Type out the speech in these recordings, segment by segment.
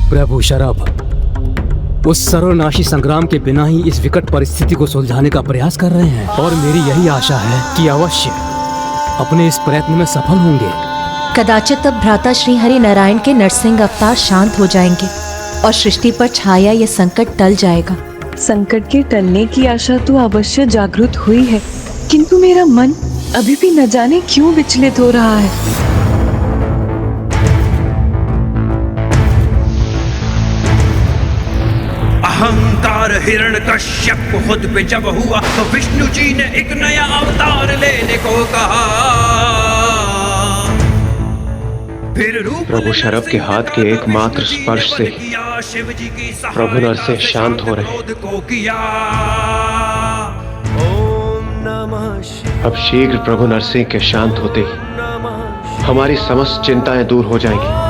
प्रभु शरभ उस सर्वनाशी संग्राम के बिना ही इस विकट परिस्थिति को सुलझाने का प्रयास कर रहे हैं और मेरी यही आशा है कि अवश्य अपने इस प्रयत्न में सफल होंगे। कदाचित अब भ्राता श्री हरि नारायण के नरसिंह अवतार शांत हो जाएंगे और सृष्टि पर छाया ये संकट टल जाएगा। संकट के टलने की आशा तो अवश्य जागृत हुई है, किंतु मेरा मन अभी भी न जाने क्यों विचलित हो रहा है। अहंकार हिरण्यकश्यप को खुद पे जब हुआ तो विष्णु जी ने एक नया अवतार लेने को कहा। फिर प्रभु शरभ के हाथ के एकमात्र स्पर्श से प्रभु नरसिंह शांत हो रहे। अब शीघ्र प्रभु नरसिंह के शांत होते ही हमारी समस्त चिंताएं दूर हो जाएंगी।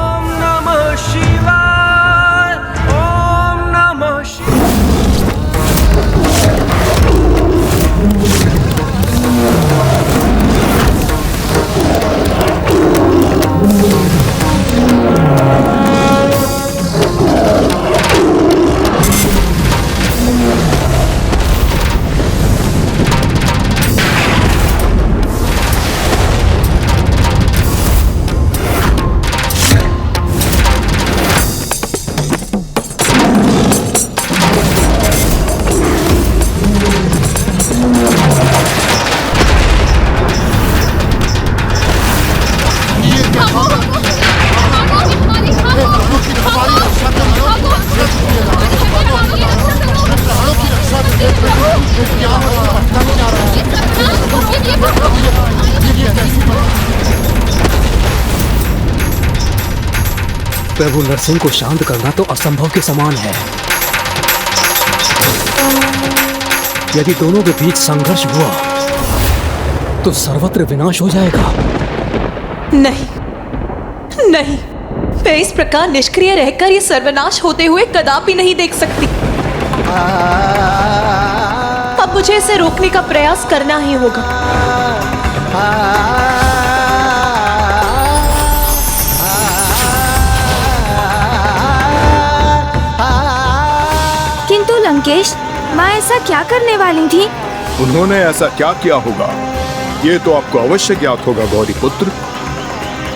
प्रभु नरसिंह को शांत करना तो असंभव के समान है। यदि दोनों के बीच संघर्ष हुआ तो सर्वत्र विनाश हो जाएगा। नहीं नहीं, मैं इस प्रकार निष्क्रिय रहकर ये सर्वनाश होते हुए कदापि नहीं देख सकती। अब मुझे इसे रोकने का प्रयास करना ही होगा। किंतु लंकेश, माँ ऐसा क्या करने वाली थी? उन्होंने ऐसा क्या किया होगा ये तो आपको अवश्य ज्ञात होगा गौरी पुत्र।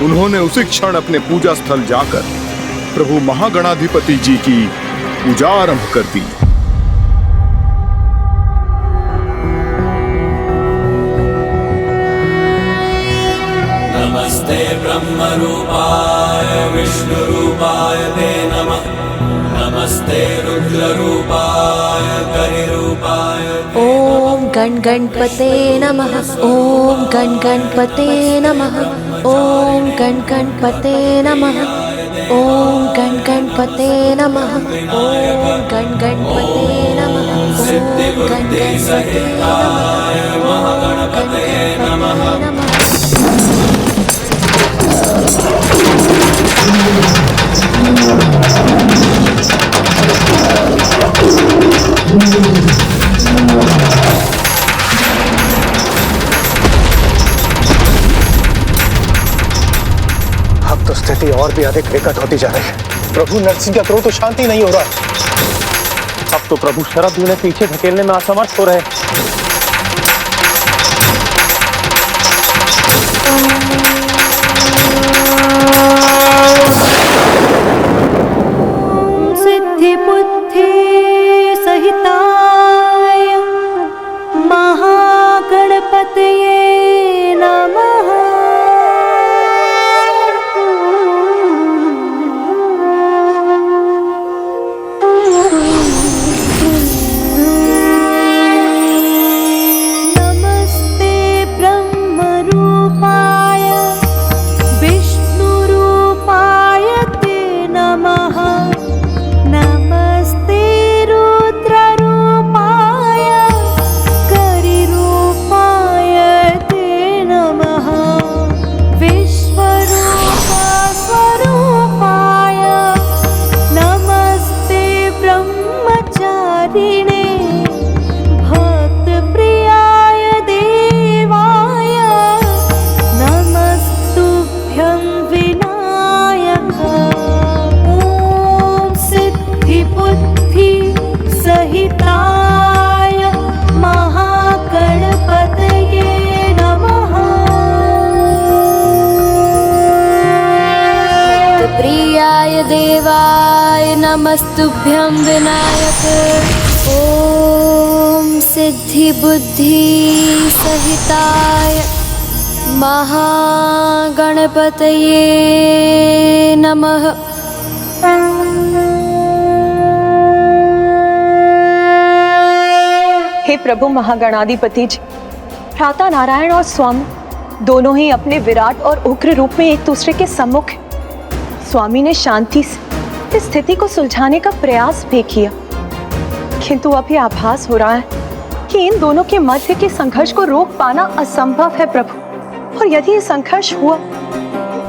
उन्होंने उसी क्षण अपने पूजा स्थल जाकर प्रभु महागणाधिपति जी की पूजा आरंभ कर दी। नमस्ते ब्रह्म रूपाय विष्णु रूपाय ते नमः। नमस्ते रुद्र रूपाय करि रूपाय। ओम गण गणपते नमः। ओम गण गणपते नमः। ओम गण गणपते नमः। ओम गण गणपते नमः। ओम गण गणपते नमः। सिद्धि बुद्धि सहिताय महागणपते नमः। अब तो स्थिति और भी अधिक विकट होती जा रही है। प्रभु नरसिंह का क्रोध तो शांति नहीं हो रहा। अब तो प्रभु शरभ उन्हें पीछे धकेलने में असमर्थ हो रहे। सिद्धि बुद्धि सहिताय महागणपतये नमः। सूर्याय देवाय नमस्तुभ्यं विनायक। ॐ सिद्धि बुद्धि सहिताय महागणपतये नमः। हे प्रभु महागणाधिपति जी, भ्राता नारायण और स्वामी दोनों ही अपने विराट और उग्र रूप में एक दूसरे के सम्मुख हैं। स्वामी ने शांति से इस स्थिति को सुलझाने का प्रयास भी किया, किंतु अब यह आभास हो रहा है कि इन दोनों के मध्य के संघर्ष को रोक पाना असंभव है प्रभु। और यदि ये संघर्ष हुआ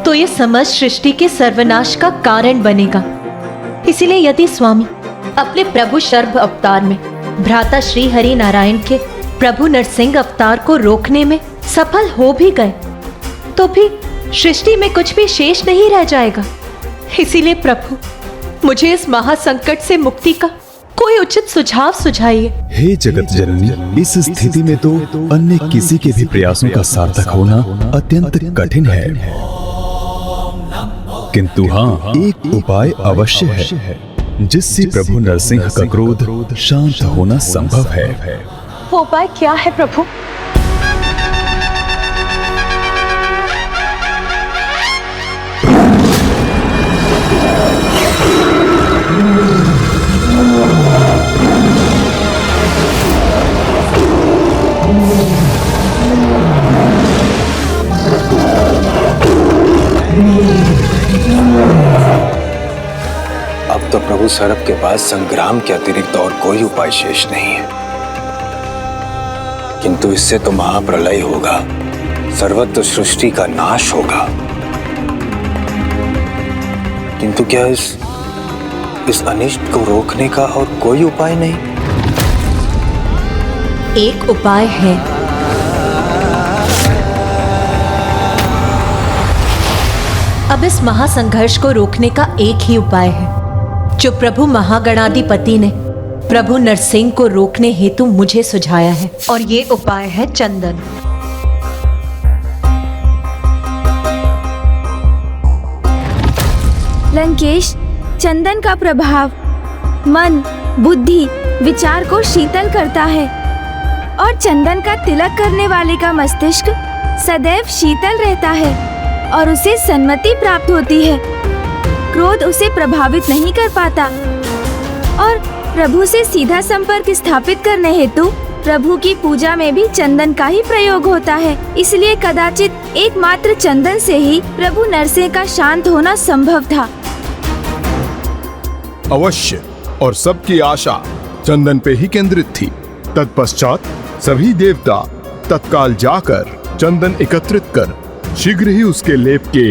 तो ये समस्त सृष्टि के सर्वनाश का कारण बनेगा। इसीलिए यदि स्वामी अपने प्रभु शर्भ अवतार में भ्राता श्री हरि नारायण के प्रभु नरसिंह अवतार को रोकने में सफल हो भी गए तो भी सृष्टि में कुछ भी शेष नहीं रह जाएगा। इसीलिए प्रभु मुझे इस महासंकट से मुक्ति का कोई उचित सुझाव सुझाइए। हे जगत जननी, इस स्थिति में तो अन्य किसी के भी प्रयासों का सार्थक होना अत्यंत कठिन है, किंतु हाँ, एक उपाय अवश्य है जिससे प्रभु नरसिंह का क्रोध शांत होना संभव है। वो उपाय क्या है प्रभु? अब तो प्रभु सर्प के पास संग्राम के अतिरिक्त और कोई उपाय शेष नहीं है, किंतु इससे तो महाप्रलय होगा, सर्वत्र सृष्टि का नाश होगा। किंतु क्या इस अनिष्ट को रोकने का और कोई उपाय नहीं? एक उपाय है। अब इस महासंघर्ष को रोकने का एक ही उपाय है जो प्रभु महागणाधिपति ने प्रभु नरसिंह को रोकने हेतु मुझे सुझाया है, और ये उपाय है चंदन। लंकेश, चंदन का प्रभाव मन, बुद्धि, विचार को शीतल करता है और चंदन का तिलक करने वाले का मस्तिष्क सदैव शीतल रहता है और उसे सन्मति प्राप्त होती है। क्रोध उसे प्रभावित नहीं कर पाता और प्रभु से सीधा संपर्क स्थापित करने हेतु प्रभु की पूजा में भी चंदन का ही प्रयोग होता है। इसलिए कदाचित एकमात्र चंदन से ही प्रभु नरसिंह का शांत होना संभव था। अवश्य, और सबकी आशा चंदन पे ही केंद्रित थी। तत्पश्चात सभी देवता तत्काल जाकर चंदन एकत्रित कर शीघ्र ही उसके लेप के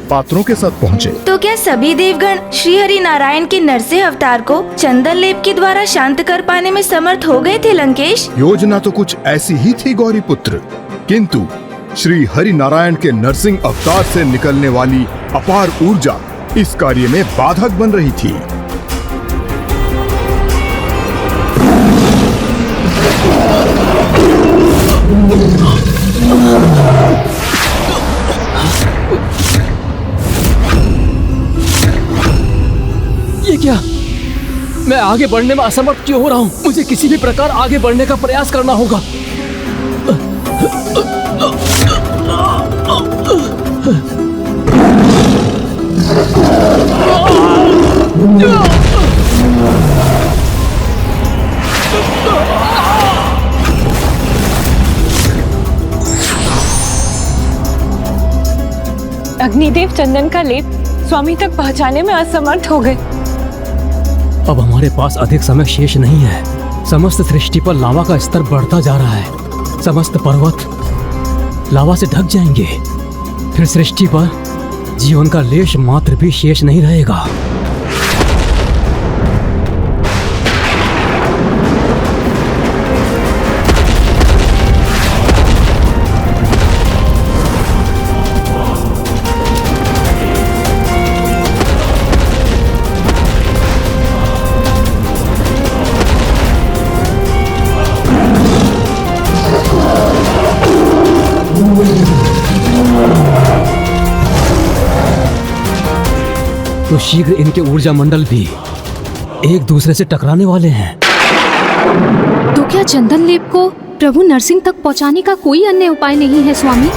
पात्रों के साथ पहुँचे। तो क्या सभी देवगण श्री हरि नारायण के नरसिंह अवतार को चंदन लेप के द्वारा शांत कर पाने में समर्थ हो गए थे लंकेश? योजना तो कुछ ऐसी ही थी गौरी पुत्र, किंतु श्री हरि नारायण के नरसिंह अवतार से निकलने वाली अपार ऊर्जा इस कार्य में बाधक बन रही थी। ये क्या? मैं आगे बढ़ने में असमर्थ क्यों हो रहा हूँ? मुझे किसी भी प्रकार आगे बढ़ने का प्रयास करना होगा। अग्निदेव चंदन का लेप स्वामी तक पहुंचाने में असमर्थ हो गए। अब हमारे पास अधिक समय शेष नहीं है। समस्त सृष्टि पर लावा का स्तर बढ़ता जा रहा है। समस्त पर्वत लावा से ढक जाएंगे। फिर सृष्टि पर जीवन का लेश मात्र भी शेष नहीं रहेगा। तो शीघ्र इनके ऊर्जा मंडल भी एक दूसरे से टकराने वाले हैं। तो क्या चंदन लेप को प्रभु नरसिंह तक पहुंचाने का कोई अन्य उपाय नहीं है स्वामी?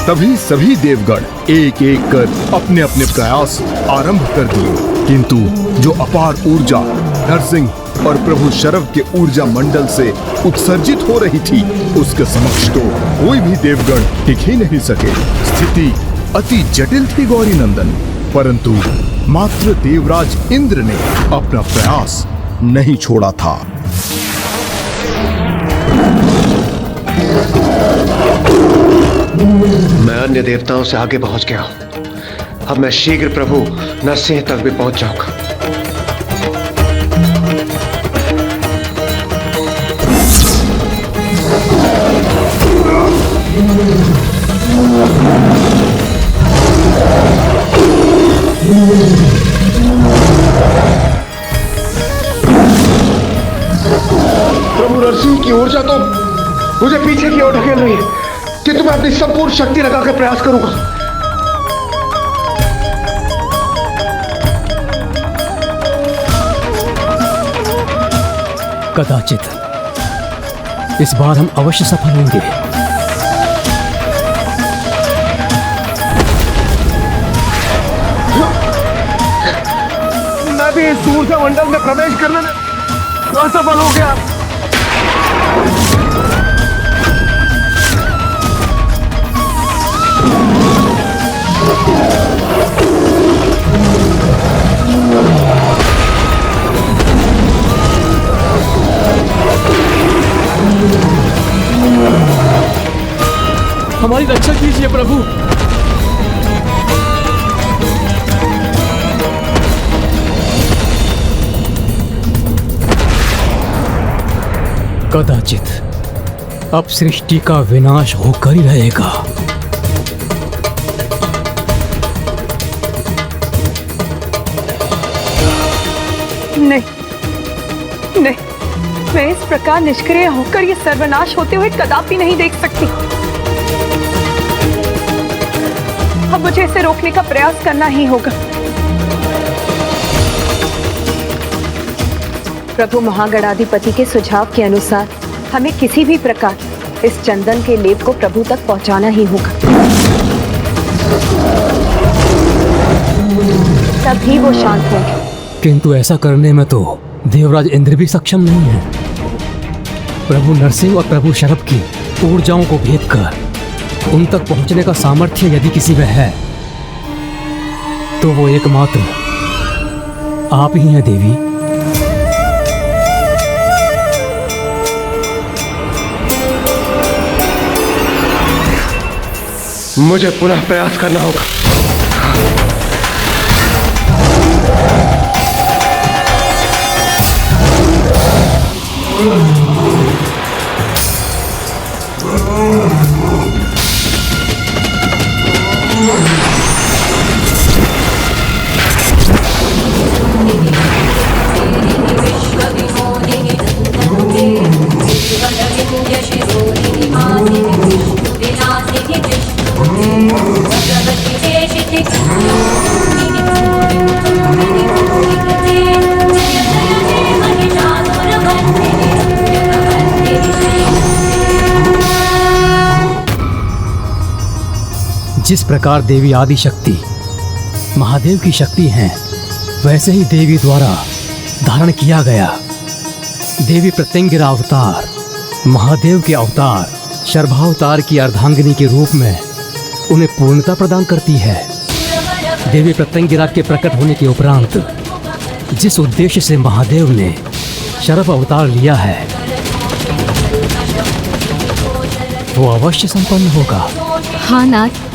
तभी सभी देवगण एक एक कर अपने अपने प्रयास आरंभ कर दिए, किंतु जो अपार ऊर्जा नरसिंह और प्रभु शरव के ऊर्जा मंडल से उत्सर्जित हो रही थी, उसके समक्ष तो कोई भी देवगण टिक ही नहीं सके। स्थिति अति जटिल थी गौरी नंदन, परंतु मात्र देवराज इंद्र ने अपना प्रयास नहीं छोड़ा था। मैं अन्य देवताओं से आगे पहुंच गया हूं। अब मैं शीघ्र प्रभु नरसिंह तक भी पहुंच जाऊंगा। प्रभु नरसिंह की ऊर्जा तो मुझे पीछे की ओर ढकेल रही है, किंतु मैं अपनी संपूर्ण शक्ति लगाकर प्रयास करूंगा। कदाचित इस बार हम अवश्य सफल होंगे। मैं भी इस ऊर्जा मंडल में प्रवेश करने में असफल हो गया। हमारी रक्षा कीजिए प्रभु। कदाचित अब सृष्टि का विनाश होकर ही रहेगा। नहीं नहीं, मैं इस प्रकार निष्क्रिय होकर ये सर्वनाश होते हुए कदापि नहीं देख सकती। अब मुझे इसे रोकने का प्रयास करना ही होगा। प्रभु महागणाधिपति के सुझाव के अनुसार हमें किसी भी प्रकार इस चंदन के लेप को प्रभु तक पहुंचाना ही होगा, तभी वो शांत होंगे। किंतु ऐसा करने में तो देवराज इंद्र भी सक्षम नहीं है। प्रभु नरसिंह और प्रभु शरभ की ऊर्जाओं को भेद कर उन तक पहुंचने का सामर्थ्य यदि किसी में है तो वो एकमात्र आप ही हैं देवी। मुझे पुनः प्रयास करना होगा। जिस प्रकार देवी आदि शक्ति महादेव की शक्ति हैं, वैसे ही देवी द्वारा धारण किया गया देवी प्रत्यंगिरा अवतार महादेव के अवतार शर्भावतार की अर्धांगिनी के रूप में उन्हें पूर्णता प्रदान करती है। देवी प्रत्यंगिरा के प्रकट होने के उपरांत जिस उद्देश्य से महादेव ने शर्भ अवतार लिया है वो अवश्य संपन्न होगा। हाँ नाथ,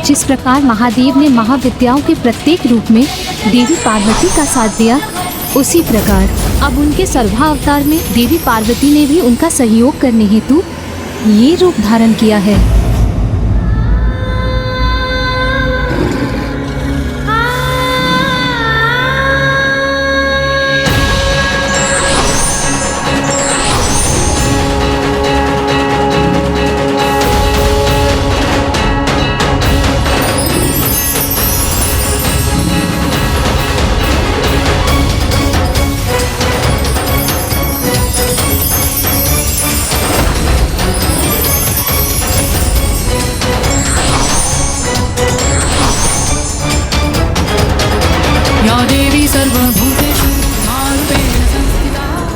जिस प्रकार महादेव ने महाविद्याओं के प्रत्येक रूप में देवी पार्वती का साथ दिया, उसी प्रकार अब उनके सर्वावतार में देवी पार्वती ने भी उनका सहयोग करने हेतु ये रूप धारण किया है।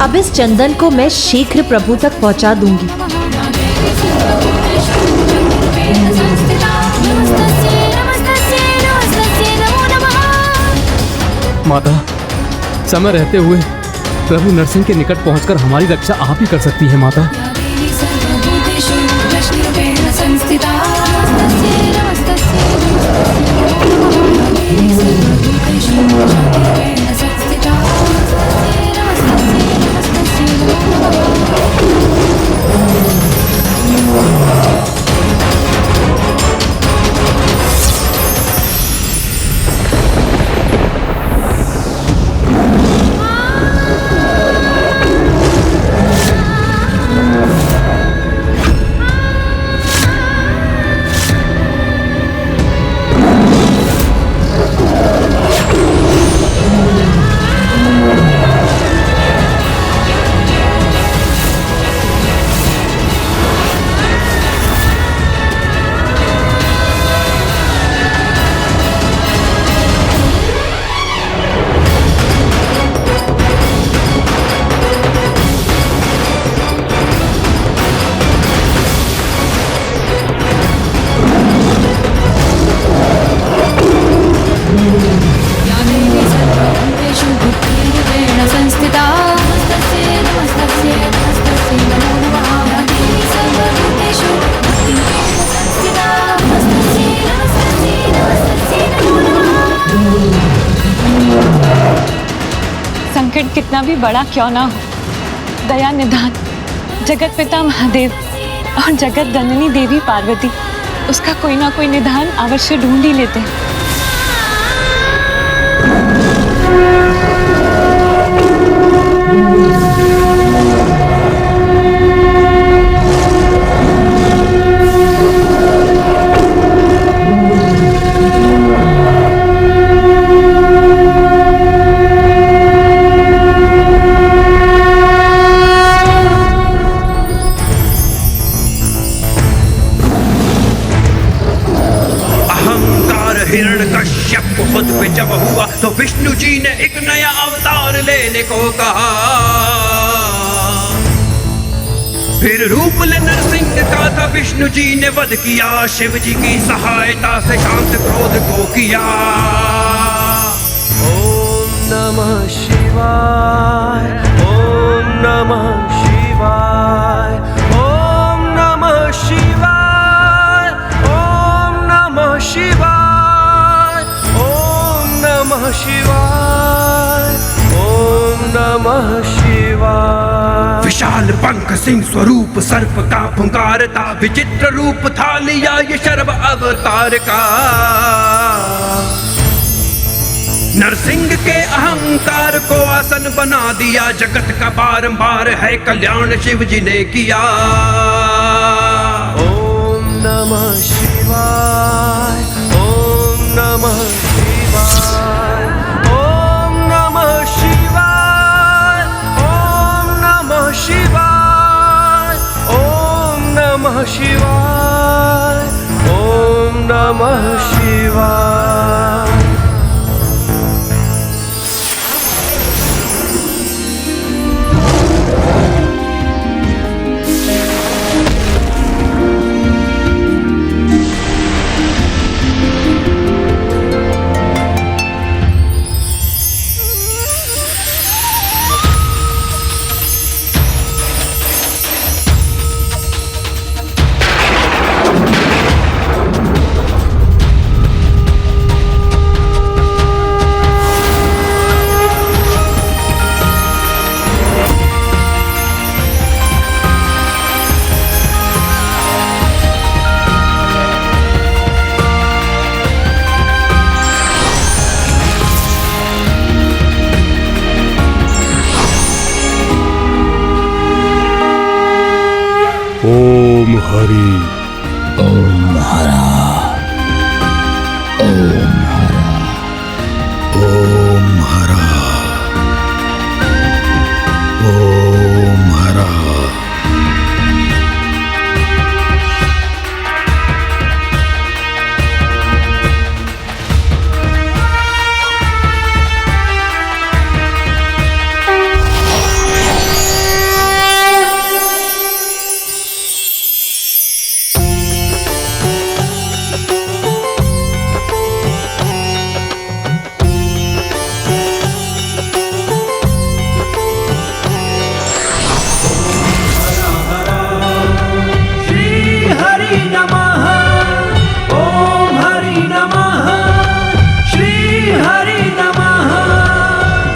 अब इस चंदन को मैं शीघ्र प्रभु तक पहुंचा दूंगी। माता, समय रहते हुए प्रभु नरसिंह के निकट पहुंचकर हमारी रक्षा आप ही कर सकती है माता। संकट कितना भी बड़ा क्यों ना हो, दया निधान जगत पिता महादेव और जगत जननी देवी पार्वती उसका कोई ना कोई निधान अवश्य ढूंढ ही लेते हैं। हिरण्यकश्यप को खुद पे जब हुआ तो विष्णु जी ने एक नया अवतार लेने को कहा। फिर रूप ले नरसिंह का था विष्णु जी ने वध किया, शिव जी की सहायता से शांत क्रोध को किया। ओम नमः शिवाय, ओम नमः शिवाय, ओम नमः शिवाय, ओम नमः शिवाय, शिवाय, ओम नमः शिवाय। विशाल पंख सिंह स्वरूप सर्प का फुंकार था, विचित्र रूप था लिया ये शर्व अवतार का। नरसिंह के अहंकार को आसन बना दिया, जगत का बारंबार है कल्याण शिव जी ने किया। ओम नमः शिवाय, ओम नमः शिवाय, ओम नमः शिवाय, ओम नमः शिवाय, ओम नमः शिवाय, ओम नमः शिवाय। ओम हरि, ओम हरा, ओम हरा, ओम हरा, ओम हरा।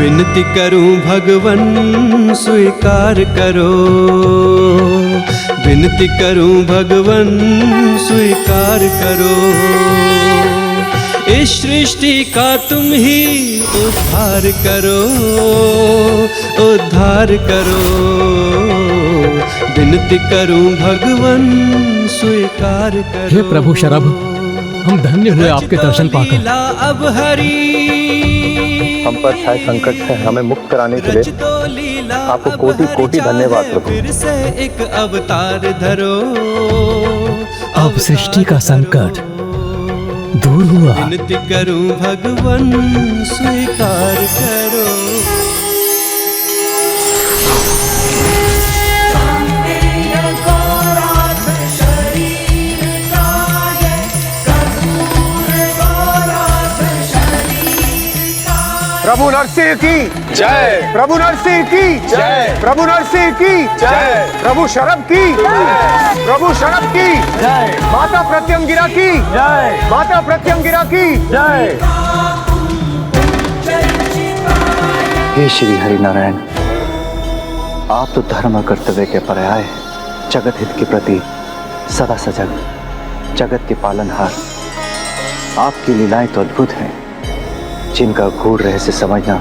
विनती करूं भगवन स्वीकार करो, विनती करूं भगवन स्वीकार करो। इस सृष्टि का तुम ही उद्धार करो, उद्धार करो। विनती करूं भगवन स्वीकार करो। हे प्रभु शरभ, हम धन्य हुए आपके दर्शन पाकर। अब हरी हम पर छाए संकट से हमें मुक्त कराने के लिए आपको कोटि कोटि धन्यवाद प्रभु। फिर से एक अवतार धरो, अब सृष्टि का संकट दूर हुआ। विनती करूं भगवन स्वीकार करो। प्रभु नरसिंह की जय, प्रभु नरसिंह की जय, प्रभु नरसिंह की जय, प्रभु शरभ की जय, प्रभु शरभ की जय, माता प्रत्यंगिरा की जय, माता प्रत्यंगिरा की जय। हे श्री हरि नारायण, आप तो धर्म और कर्तव्य के पर्याय हैं। जगत हित के प्रति सदा सजग, जगत के पालनहार। आपकी लीलाएं तो अद्भुत हैं, जिनका गूढ़ रहस्य समझना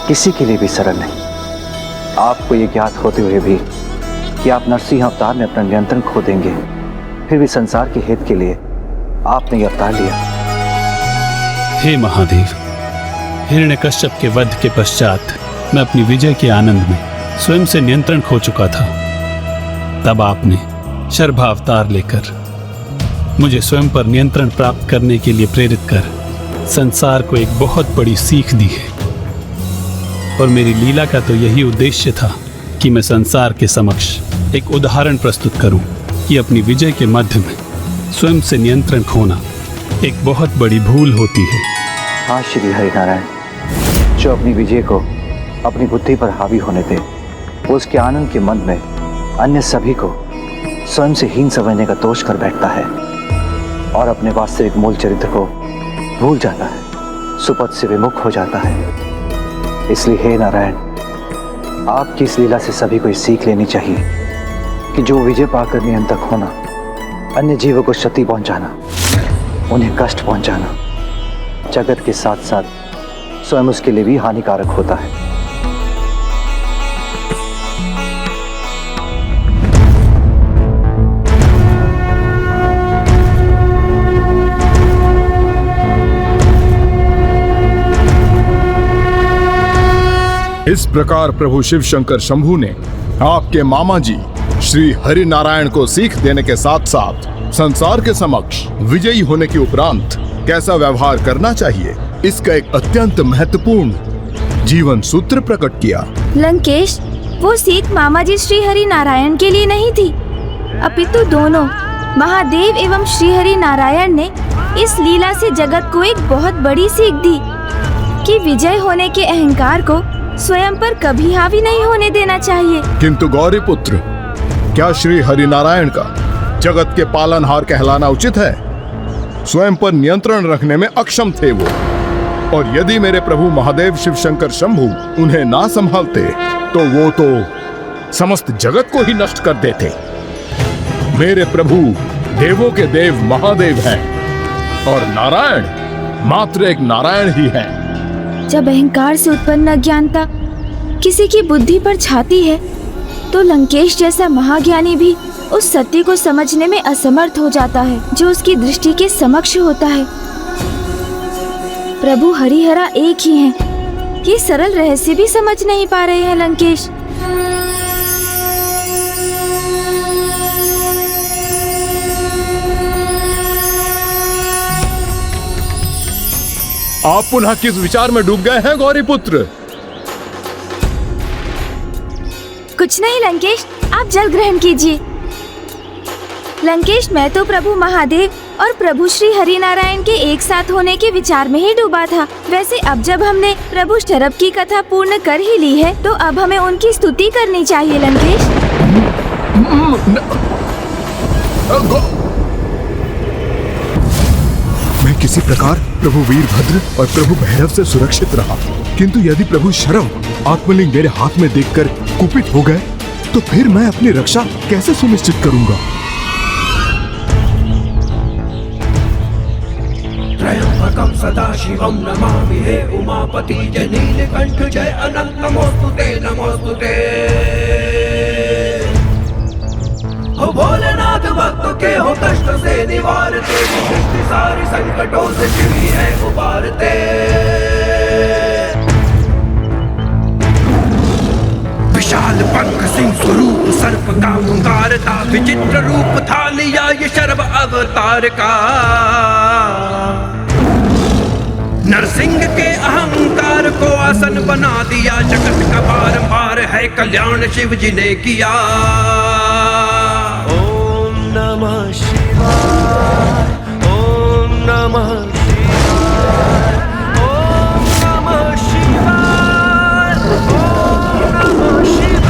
किसी के लिए भी सरल नहीं। आपको ये ज्ञात होते हुए भी कि आप नरसिंह अवतार में अपना नियंत्रण खो देंगे, फिर भी संसार के हित के लिए आपने ये अवतार लिया। हे महादेव, हिरण्यकश्यप के वध के पश्चात मैं अपनी विजय के आनंद में स्वयं से नियंत्रण खो चुका था। तब आपने शर्भावतार लेकर मुझे स्वयं पर नियंत्रण प्राप्त करने के लिए प्रेरित कर संसार को एक बहुत बड़ी सीख दी है। और मेरी लीला का तो यही उद्देश्य था कि मैं संसार के समक्ष एक उदाहरण प्रस्तुत करूं कि अपनी विजय के मध्य में स्वयं से नियंत्रण खोना एक बहुत बड़ी भूल होती है। हाँ श्री हरि नारायण, जो अपनी विजय को अपनी बुद्धि पर हावी होने दे, वो उसके आनंद के मन में अन्य सभी को स्वयं से हीन समझने का दोष कर बैठता है और अपने वास्तविक मूल चरित्र को भूल जाता है, सुपथ से विमुख हो जाता है। इसलिए हे नारायण, आपकी इस लीला से सभी को ये सीख लेनी चाहिए कि जो विजय पाकर नियंत्रक होना, अन्य जीवों को क्षति पहुंचाना, उन्हें कष्ट पहुंचाना, जगत के साथ साथ स्वयं उसके लिए भी हानिकारक होता है। इस प्रकार प्रभु शिव शंकर शंभू ने आपके मामा जी श्री हरि नारायण को सीख देने के साथ साथ संसार के समक्ष विजयी होने के उपरांत कैसा व्यवहार करना चाहिए, इसका एक अत्यंत महत्वपूर्ण जीवन सूत्र प्रकट किया। लंकेश, वो सीख मामा जी श्री हरि नारायण के लिए नहीं थी, अपितु दोनों महादेव एवं श्री हरि नारायण ने इस लीला से जगत को एक बहुत बड़ी सीख दी कि विजय होने के अहंकार को स्वयं पर कभी हावी नहीं होने देना चाहिए। किंतु गौरी पुत्र, क्या श्री हरि नारायण का जगत के पालनहार कहलाना उचित है? स्वयं पर नियंत्रण रखने में अक्षम थे वो, और यदि मेरे प्रभु महादेव शिव शंकर शंभू उन्हें ना संभालते तो वो तो समस्त जगत को ही नष्ट कर देते। मेरे प्रभु देवों के देव महादेव हैं और नारायण मात्र एक नारायण ही है। जब अहंकार से उत्पन्न अज्ञानता किसी की बुद्धि पर छाती है, तो लंकेश जैसा महाज्ञानी भी उस सत्य को समझने में असमर्थ हो जाता है जो उसकी दृष्टि के समक्ष होता है। प्रभु हरिहरा एक ही हैं। ये सरल रहस्य भी समझ नहीं पा रहे हैं लंकेश। आप पुनः किस विचार में डूब गए हैं गौरी पुत्र? कुछ नहीं लंकेश, आप जल ग्रहण कीजिए। लंकेश, मैं तो प्रभु महादेव और प्रभु श्री हरि नारायण के एक साथ होने के विचार में ही डूबा था। वैसे अब जब हमने प्रभु शरभ की कथा पूर्ण कर ही ली है, तो अब हमें उनकी स्तुति करनी चाहिए लंकेश। मैं किसी प्रकार प्रभु वीरभद्र और प्रभु भैरव से सुरक्षित रहा, किंतु यदि प्रभु शरभ आत्मलिंग मेरे हाथ में देखकर कुपित हो गए तो फिर मैं अपनी रक्षा कैसे सुनिश्चित करूंगा? त्रयंबकं सदाशिवं नमामि हे उमापति जय नीलकंठ जय अनंत नमोस्तुते हो भोलेनाथ भक्तों के हो कष्ट से निवारते सृष्टि सारी संकटों से शिव ही है उबारते। विशाल पंख सिंह स्वरूप सर्प का पुकार था विचित्र रूप था लिया ये शर्व अवतार का। नरसिंह के अहंकार को आसन बना दिया जगत का बारंबार है कल्याण शिव जी ने किया। ओम नमः शिवाय ओम नमः शिवाय ओम नमः शिवाय ओम नमः शिवाय।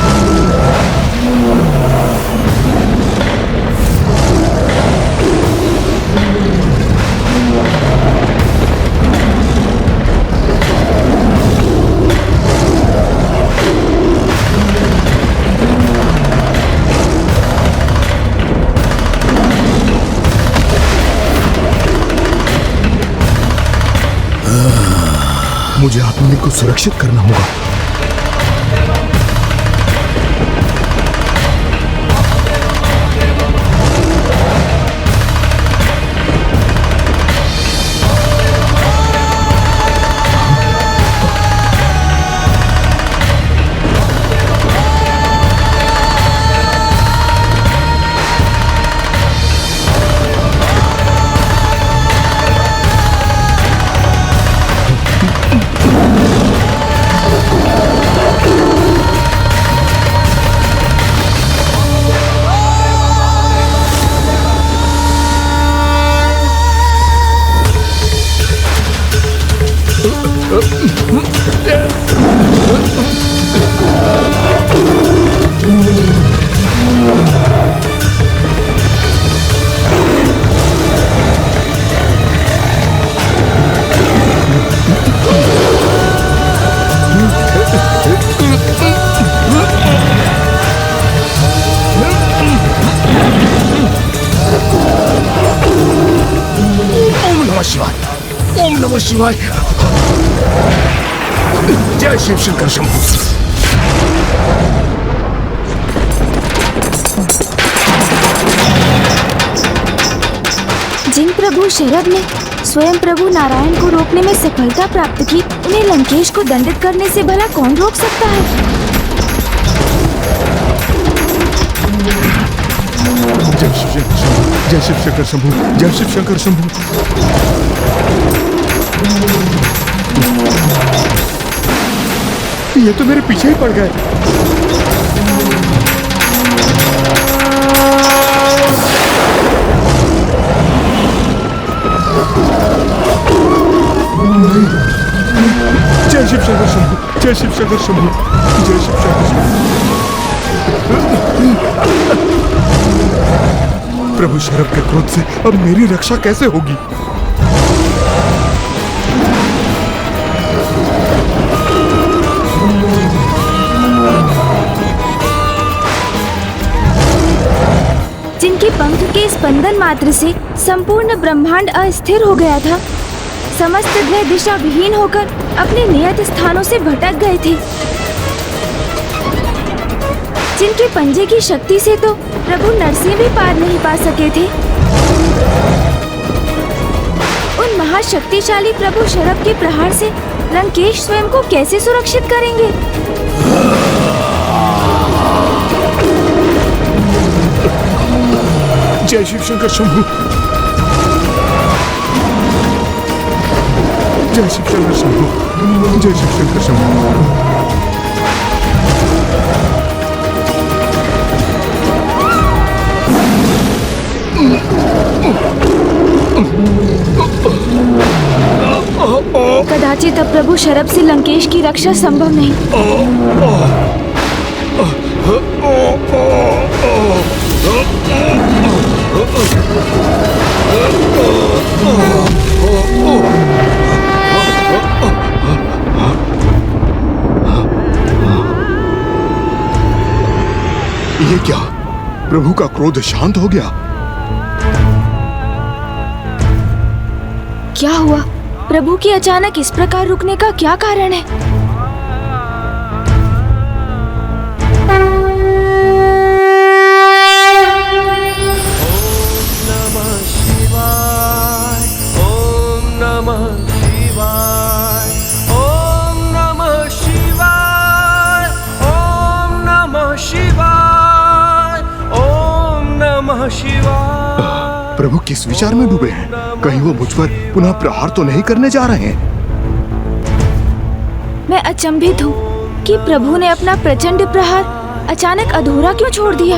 मुझे आत्मलिंग को सुरक्षित करना होगा। ओम नमः शिवाय। जय शिव शंकर शंभू। जिन प्रभु शरभ ने स्वयं प्रभु नारायण को रोकने में सफलता प्राप्त की, उन्हें लंकेश को दंडित करने से भला कौन रोक सकता है? जय शिव शंकर शंभू, जय शिव शंकर शंभू, जय शिव शंकर शंभू। ये तो मेरे पीछे ही पड़ गए। जय शिव शंकर शंभू, जय शिव शंकर शंभू, जय शिव शंकर शंभू। प्रभु शरभ के क्रोध से अब मेरी रक्षा कैसे होगी? जिनके पंख के स्पंदन मात्र से संपूर्ण ब्रह्मांड अस्थिर हो गया था, समस्त ग्रह दिशा विहीन होकर अपने नियत स्थानों से भटक गए थे। जिनके पंजे की शक्ति से तो प्रभु नरसिंह भी पार नहीं पा सके थे, उन महाशक्तिशाली प्रभु शरभ के प्रहार से लंकेश स्वयं को कैसे सुरक्षित करेंगे? जय शिव शंकर शंभू, जय शिव शंकर शंभू, जय शिव शंकर शंभू। कदाचित अब प्रभु शरभ से लंकेश की रक्षा संभव नहीं। ये क्या? प्रभु का क्रोध शांत हो गया? क्या हुआ? प्रभु की अचानक इस प्रकार रुकने का क्या कारण है? प्रभु किस विचार में डूबे हैं? कहीं वो मुझ पर पुनः प्रहार तो नहीं करने जा रहे हैं? मैं अचंभित हूँ कि प्रभु ने अपना प्रचंड प्रहार अचानक अधूरा क्यों छोड़ दिया।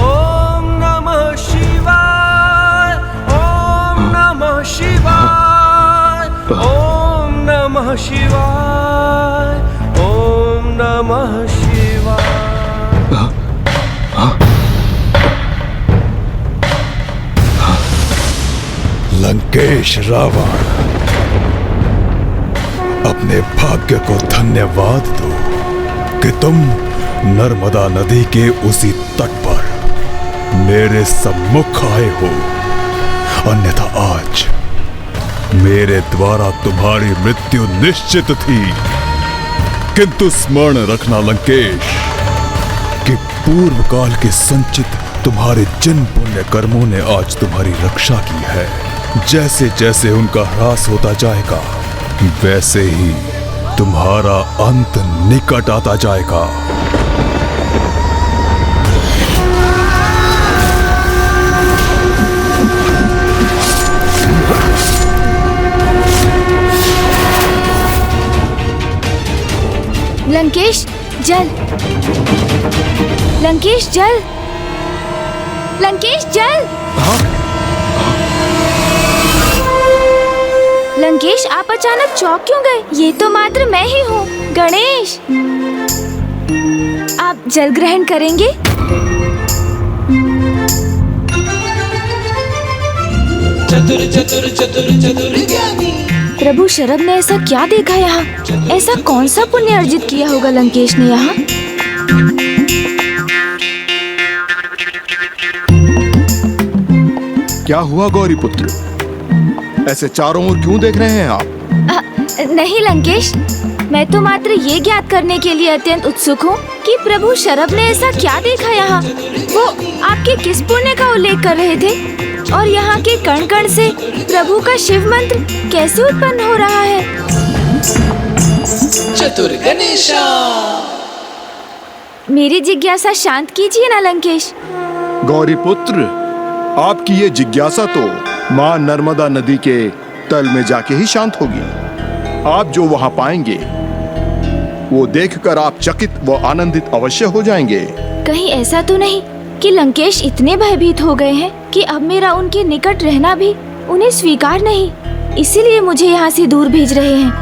ओम नमः शिवाय, ओम नमः शिवाय, ओम नमः शिवाय, ओम नमः शिवाय। लंकेश रावण, अपने भाग्य को धन्यवाद दो कि तुम नर्मदा नदी के उसी तट पर मेरे सम्मुख आए हो, अन्यथा आज मेरे द्वारा तुम्हारी मृत्यु निश्चित थी। किंतु स्मरण रखना लंकेश कि पूर्व काल के संचित तुम्हारे जिन पुण्य कर्मों ने आज तुम्हारी रक्षा की है, जैसे जैसे उनका ह्रास होता जाएगा वैसे ही तुम्हारा अंत निकट आता जाएगा। लंकेश जल, लंकेश जल, लंकेश जल। लंकेश आप अचानक चौंक क्यों गए? ये तो मात्र मैं ही हूँ, गणेश। आप जल ग्रहण करेंगे? चतुर चतुर चतुर चतुर ज्ञानी। प्रभु शरभ ने ऐसा क्या देखा यहाँ? ऐसा कौन सा पुण्य अर्जित किया होगा लंकेश ने यहाँ? क्या हुआ गौरी पुत्र? ऐसे चारों ओर क्यों देख रहे हैं आप? नहीं लंकेश, मैं तो मात्र ये ज्ञात करने के लिए अत्यंत उत्सुक हूँ कि प्रभु शरभ ने ऐसा क्या देखा यहाँ। वो आपके किस पुण्य का उल्लेख कर रहे थे और यहाँ के कण कण से प्रभु का शिव मंत्र कैसे उत्पन्न हो रहा है? चतुर गणेशा। मेरी जिज्ञासा शांत कीजिए ना लंकेश। गौरी पुत्र, आपकी ये जिज्ञासा तो माँ नर्मदा नदी के तल में जाके ही शांत होगी। आप जो वहाँ पाएंगे वो देखकर आप चकित व आनंदित अवश्य हो जाएंगे। कहीं ऐसा तो नहीं कि लंकेश इतने भयभीत हो गए हैं कि अब मेरा उनके निकट रहना भी उन्हें स्वीकार नहीं, इसीलिए मुझे यहाँ से दूर भेज रहे हैं?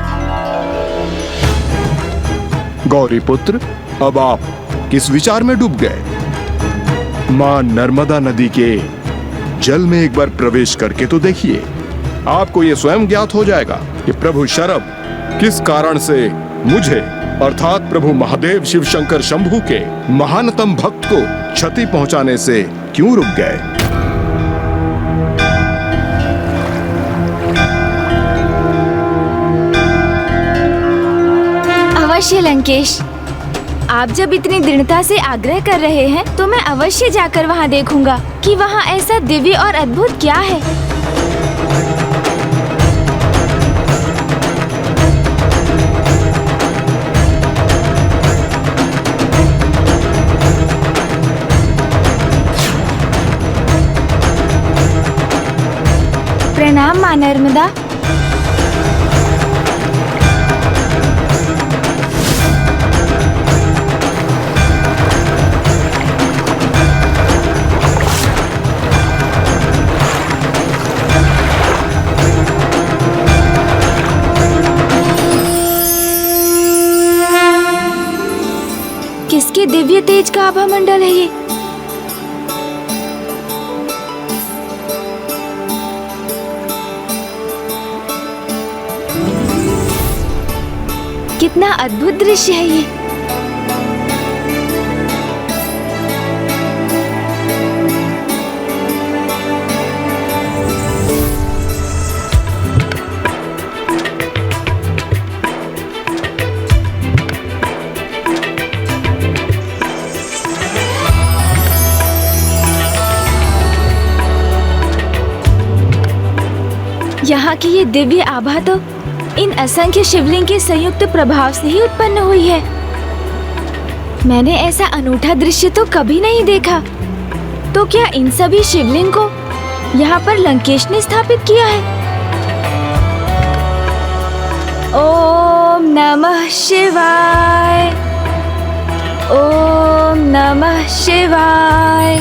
गौरी पुत्र, अब आप किस विचार में डूब गए? माँ नर्मदा नदी के जल में एक बार प्रवेश करके तो देखिए, आपको ये स्वयं ज्ञात हो जाएगा कि प्रभु शरभ किस कारण से मुझे अर्थात प्रभु महादेव शिव शंकर शंभू के महानतम भक्त को क्षति पहुंचाने से क्यों रुक गए। अवश्य लंकेश, आप जब इतनी दृढ़ता से आग्रह कर रहे हैं तो मैं अवश्य जाकर वहाँ देखूंगा कि वहाँ ऐसा दिव्य और अद्भुत क्या है। प्रणाम माँ नर्मदा। किसके दिव्य तेज का आभा मंडल है ये? कितना अद्भुत दृश्य है ये। यहाँ की ये दिव्य आभा तो इन असंख्य शिवलिंग के संयुक्त प्रभाव से ही उत्पन्न हुई है। मैंने ऐसा अनूठा दृश्य तो कभी नहीं देखा। तो क्या इन सभी शिवलिंग को यहाँ पर लंकेश ने स्थापित किया है? ओम नमः शिवाय, ओम नमः शिवाय।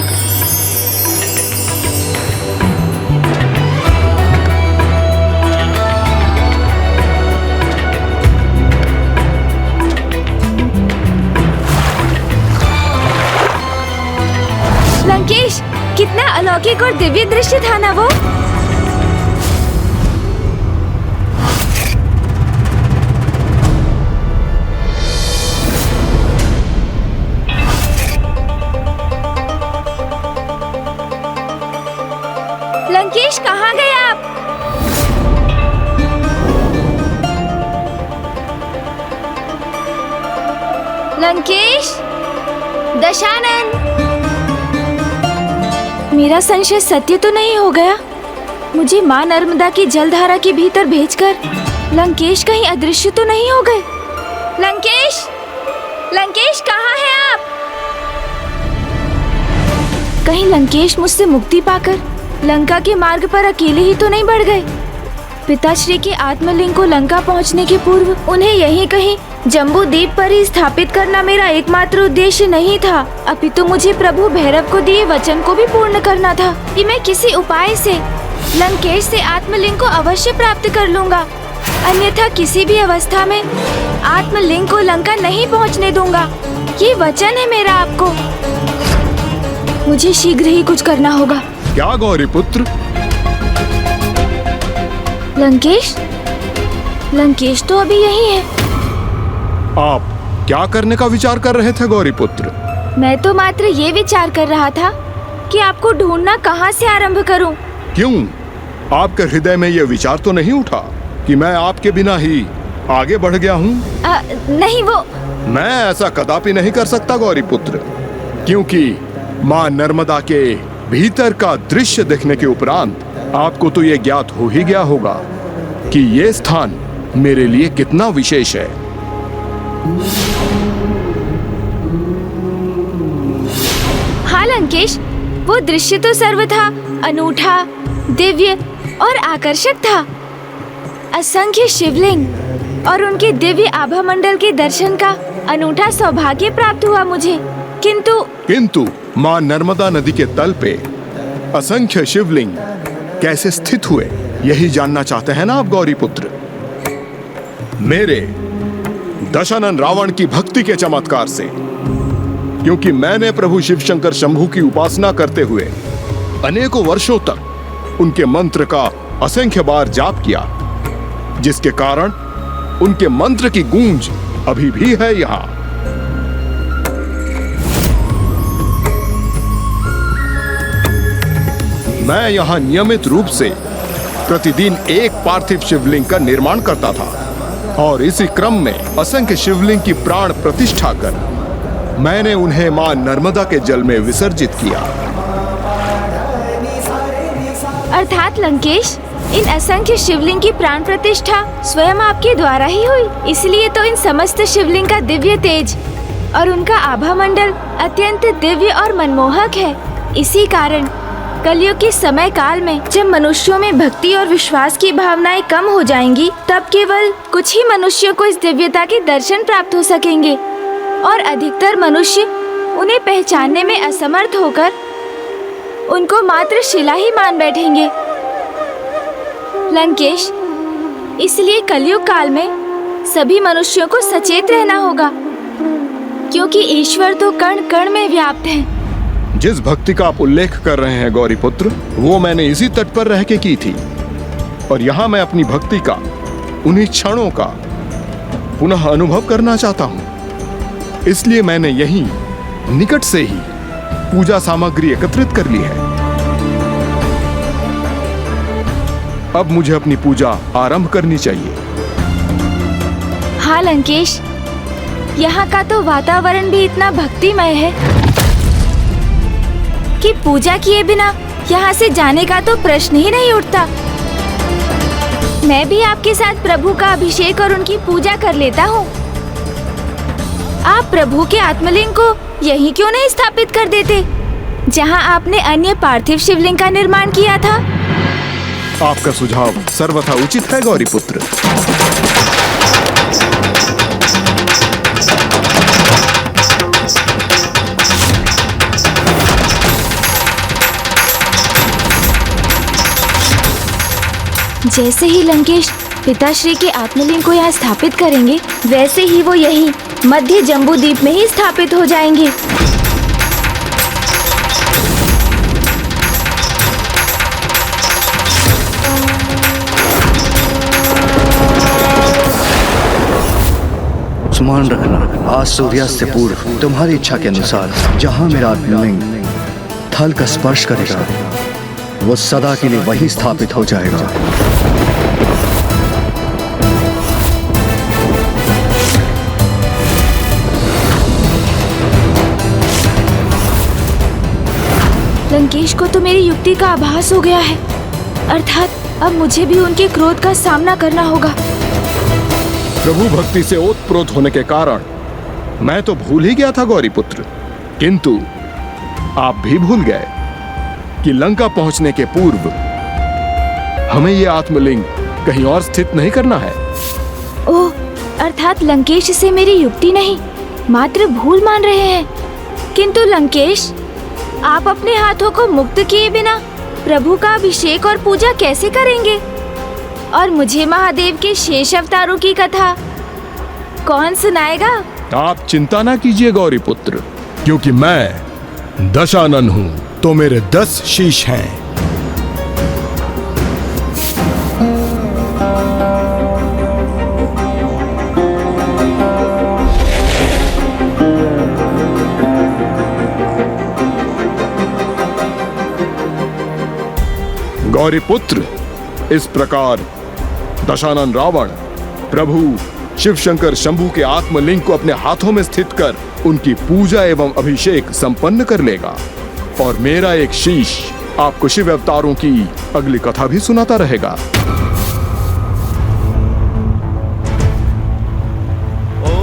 लंकेश, कितना अलौकिक और दिव्य दृश्य था ना वो। लंकेश, कहाँ गए आप? लंकेश, दशानन, मेरा संशय सत्य तो नहीं हो गया? मुझे माँ नर्मदा की जलधारा के भीतर भेजकर लंकेश कहीं अदृश्य तो नहीं हो गए? लंकेश, लंकेश, कहाँ हैं आप? कहीं लंकेश मुझसे मुक्ति पाकर लंका के मार्ग पर अकेले ही तो नहीं बढ़ गए? पिताश्री के आत्मलिंग को लंका पहुंचने के पूर्व उन्हें यहीं कहीं जम्बू द्वीप पर ही स्थापित करना मेरा एकमात्र उद्देश्य नहीं था, अपितु मुझे प्रभु भैरव को दिए वचन को भी पूर्ण करना था कि मैं किसी उपाय से लंकेश से आत्मलिंग को अवश्य प्राप्त कर लूंगा, अन्यथा किसी भी अवस्था में आत्मलिंग को लंका नहीं पहुंचने दूंगा। ये वचन है मेरा आपको। मुझे शीघ्र ही कुछ करना होगा। क्या गौरी पुत्र? लंकेश, लंकेश तो अभी यही है। आप क्या करने का विचार कर रहे थे गौरी पुत्र? मैं तो मात्र ये विचार कर रहा था कि आपको ढूंढना कहाँ से आरंभ करूं। क्यों? आपके हृदय में यह विचार तो नहीं उठा कि मैं आपके बिना ही आगे बढ़ गया हूँ? नहीं, वो मैं ऐसा कदापि नहीं कर सकता गौरी पुत्र, क्योंकि माँ नर्मदा के भीतर का दृश्य देखने के उपरांत आपको तो ये ज्ञात हो ही गया होगा कि ये स्थान मेरे लिए कितना विशेष है। हाँ लंकेश, वो दृश्य तो सर्वथा अनूठा, दिव्य और आकर्षक था। असंख्य शिवलिंग और उनके दिव्य आभा मंडल के दर्शन का अनूठा सौभाग्य प्राप्त हुआ मुझे। किंतु माँ नर्मदा नदी के तल पे असंख्य शिवलिंग कैसे स्थित हुए, यही जानना चाहते हैं ना आप गौरी पुत्र? मेरे दशानन रावण की भक्ति के चमत्कार से, क्योंकि मैंने प्रभु शिव शंकर शंभू की उपासना करते हुए अनेकों वर्षों तक उनके मंत्र का असंख्य बार जाप किया, जिसके कारण उनके मंत्र की गूंज अभी भी है यहाँ। मैं यहाँ नियमित रूप से प्रतिदिन एक पार्थिव शिवलिंग का निर्माण करता था और इसी क्रम में असंख्य शिवलिंग की प्राण प्रतिष्ठा कर मैंने उन्हें मां नर्मदा के जल में विसर्जित किया। अर्थात लंकेश, इन असंख्य शिवलिंग की प्राण प्रतिष्ठा स्वयं आपके द्वारा ही हुई, इसलिए तो इन समस्त शिवलिंग का दिव्य तेज और उनका आभा मंडल अत्यंत दिव्य और मनमोहक है। इसी कारण कलयुग के समय काल में जब मनुष्यों में भक्ति और विश्वास की भावनाएं कम हो जाएंगी, तब केवल कुछ ही मनुष्यों को इस दिव्यता के दर्शन प्राप्त हो सकेंगे और अधिकतर मनुष्य उन्हें पहचानने में असमर्थ होकर उनको मात्र शिला ही मान बैठेंगे। लंकेश, इसलिए कलयुग काल में सभी मनुष्यों को सचेत रहना होगा, क्योंकि ईश्वर तो कण कण में व्याप्त है। जिस भक्ति का आप उल्लेख कर रहे हैं गौरी पुत्र, वो मैंने इसी तट पर रह के की थी और यहाँ मैं अपनी भक्ति का, उन्हीं क्षणों का पुनः अनुभव करना चाहता हूँ। इसलिए मैंने यहीं निकट से ही पूजा सामग्री एकत्रित कर ली है। अब मुझे अपनी पूजा आरंभ करनी चाहिए। हाँ लंकेश, यहाँ का तो वातावरण भी इतना भक्तिमय है कि पूजा किए बिना यहाँ से जाने का तो प्रश्न ही नहीं उठता। मैं भी आपके साथ प्रभु का अभिषेक और उनकी पूजा कर लेता हूँ। आप प्रभु के आत्मलिंग को यहीं क्यों नहीं स्थापित कर देते, जहाँ आपने अन्य पार्थिव शिवलिंग का निर्माण किया था? आपका सुझाव सर्वथा उचित है गौरी पुत्र। जैसे ही लंकेश पिताश्री के आत्मलिंग को यहाँ स्थापित करेंगे, वैसे ही वो यहीं मध्य जम्बूद्वीप में ही स्थापित हो जाएंगे। स्मरण रखना, आज सूर्यास्त से पूर्व तुम्हारी इच्छा के अनुसार जहाँ मेरा आत्मलिंग थल का स्पर्श करेगा, वो सदा के लिए वही स्थापित हो जाएगा। लंकेश को तो मेरी युक्ति का आभास हो गया है, अर्थात अब मुझे भी उनके क्रोध का सामना करना होगा। प्रभु भक्ति से ओतप्रोत होने के कारण मैं तो भूल ही गया था गौरी पुत्र, किंतु आप भी भूल गए कि लंका पहुंचने के पूर्व हमें यह आत्मलिंग कहीं और स्थित नहीं करना है। ओह, अर्थात लंकेश से मेरी युक्ति नहीं, मात्र भूल मान रहे हैं। किंतु लंकेश, आप अपने हाथों को मुक्त किए बिना प्रभु का अभिषेक और पूजा कैसे करेंगे? और मुझे महादेव के शेष अवतारों की कथा कौन सुनाएगा? आप चिंता ना कीजिए गौरी पुत्र, क्योंकि मैं दशानन हूँ तो मेरे 10 शीश हैं। गौरी पुत्र, इस प्रकार दशानन रावण प्रभु शिव शंकर शंभू के आत्मलिंग को अपने हाथों में स्थित कर उनकी पूजा एवं अभिषेक संपन्न कर लेगा, और मेरा एक शीश आपको शिव अवतारों की अगली कथा भी सुनाता रहेगा।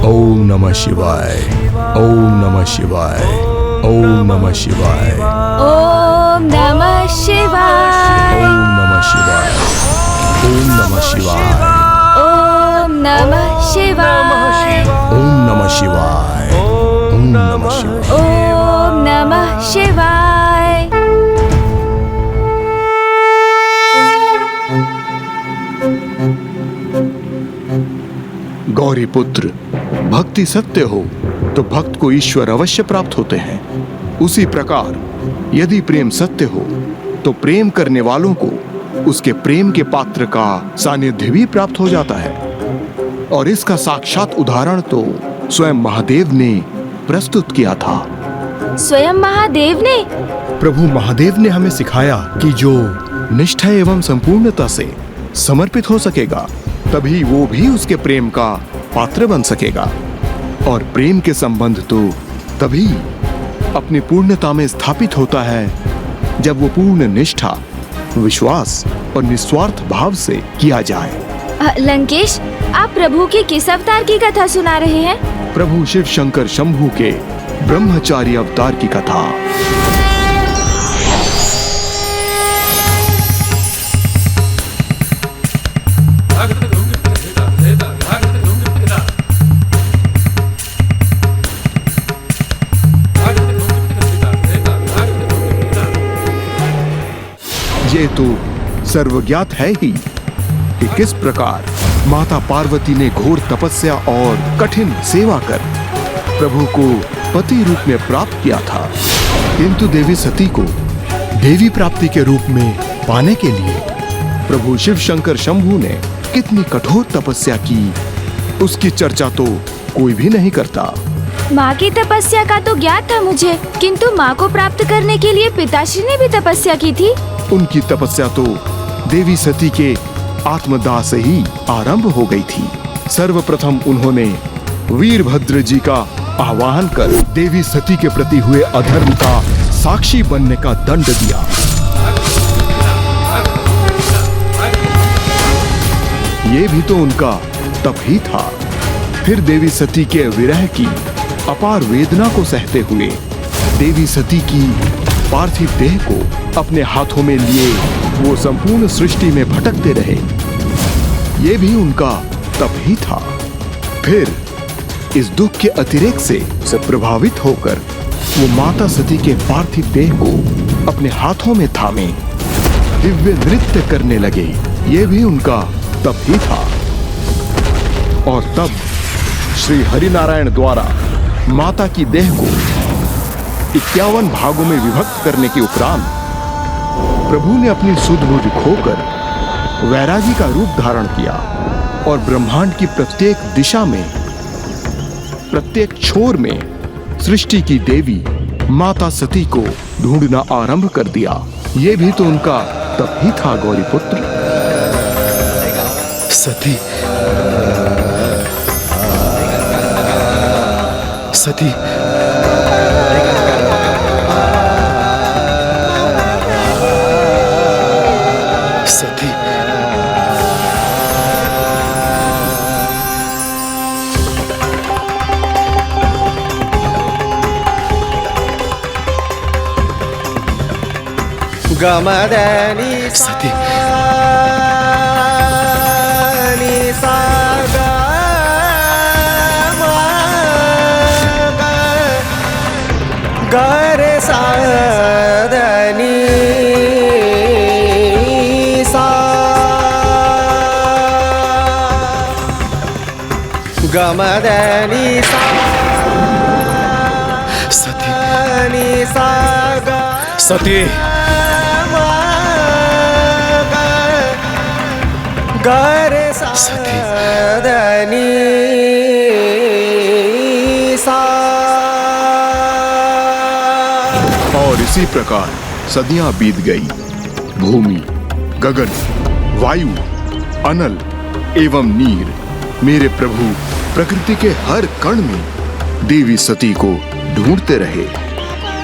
ओम नमः शिवाय, ओम नमः शिवाय, ओम नमः शिवाय, ओम नमः शिवाय, ओम नमः शिवाय, ओम नमः शिवाय, ओम नमः शिवाय, ओम नमः शिवाय, ओम नमः शिवाय, ओम नमः शिवाय। गौरी पुत्र, भक्ति सत्य हो तो भक्त को ईश्वर अवश्य प्राप्त होते हैं। उसी प्रकार यदि प्रेम सत्य हो तो प्रेम करने वालों को उसके प्रेम के पात्र का सानिध्य भी प्राप्त हो जाता है, और इसका साक्षात उदाहरण तो स्वयं महादेव ने प्रस्तुत किया था। स्वयं महादेव ने? प्रभु महादेव ने हमें सिखाया कि जो निष्ठा एवं संपूर्णता से समर्पित हो सकेगा, तभी वो भी उसके प्रेम का पात्र बन सकेगा, और प्रेम के संबंध तो तभी अपनी पूर्णता में स्थापित होता है जब वो पूर्ण निष्ठा, विश्वास और निस्वार्थ भाव से किया जाए। लंकेश, आप प्रभु के किस अवतार की कथा सुना रहे हैं? प्रभु शिव शंकर शंभू के ब्रह्मचारी अवतार की कथा। ये तो सर्वज्ञात है ही कि किस प्रकार माता पार्वती ने घोर तपस्या और कठिन सेवा कर प्रभु को पति रूप में प्राप्त किया था, किंतु देवी सती को देवी प्राप्ति के रूप में पाने के लिए प्रभु शिव शंकर शंभू ने कितनी कठोर तपस्या की, उसकी चर्चा तो कोई भी नहीं करता। माँ की तपस्या का तो ज्ञात था मुझे, किंतु माँ को प्राप्त करने के लिए पिताश्री ने भी तपस्या की थी। उनकी तपस्या तो देवी सती के आत्मदाह से ही आरंभ हो गई थी। सर्वप्रथम उन्होंने वीरभद्र जी का आह्वान कर देवी सती के प्रति हुए अधर्म का साक्षी बनने का दंड दिया। ये भी तो उनका तप ही था। फिर देवी सती के विरह की अपार वेदना को सहते हुए देवी सती की पार्थिव देह को अपने हाथों में लिए वो संपूर्ण सृष्टि में भटकते रहे। ये भी उनका तप ही था। फिर इस दुख के अतिरेक से प्रभावित होकर वो माता सती के पार्थिव देह को अपने हाथों में थामे दिव्य नृत्य करने लगे। ये भी उनका तप ही था। और तब श्री हरिनारायण द्वारा माता की देह को 51 भागों में विभक्त करने के उपरांत प्रभु ने अपनी सुध-बुध खोकर वैरागी का रूप धारण किया और ब्रह्मांड की प्रत्येक दिशा में, प्रत्येक छोर में सृष्टि की देवी माता सती को ढूंढना आरंभ कर दिया। ये भी तो उनका तप ही था गौरी पुत्र। सती, सती, सती, गमदनी सती, गरे साधनी सा गमदनी सा सती, सा सती, गरे साधनी सा। और इसी प्रकार सदियां बीत गई। भूमि, गगन, वायु, अनल एवं नीर मेरे प्रभु प्रकृति के हर कण में देवी सती को ढूंढते रहे,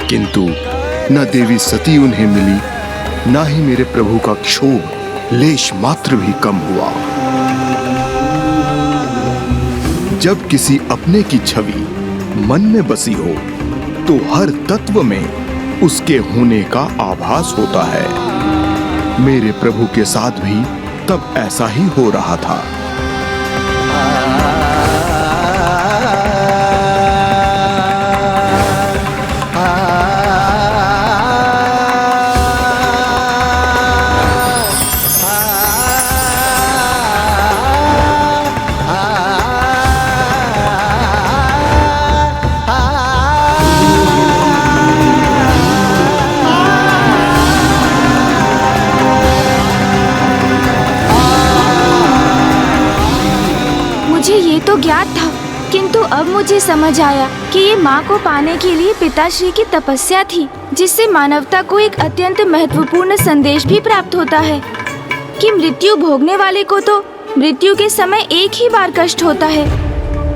किंतु न देवी सती उन्हें मिली, न ही मेरे प्रभु का क्षोभ लेश मात्र भी कम हुआ। जब किसी अपने की छवि मन में बसी हो तो हर तत्व में उसके होने का आभास होता है। मेरे प्रभु के साथ भी तब ऐसा ही हो रहा था। तो ज्ञात था, किंतु अब मुझे समझ आया कि ये माँ को पाने के लिए पिताश्री की तपस्या थी, जिससे मानवता को एक अत्यंत महत्वपूर्ण संदेश भी प्राप्त होता है कि मृत्यु भोगने वाले को तो मृत्यु के समय एक ही बार कष्ट होता है,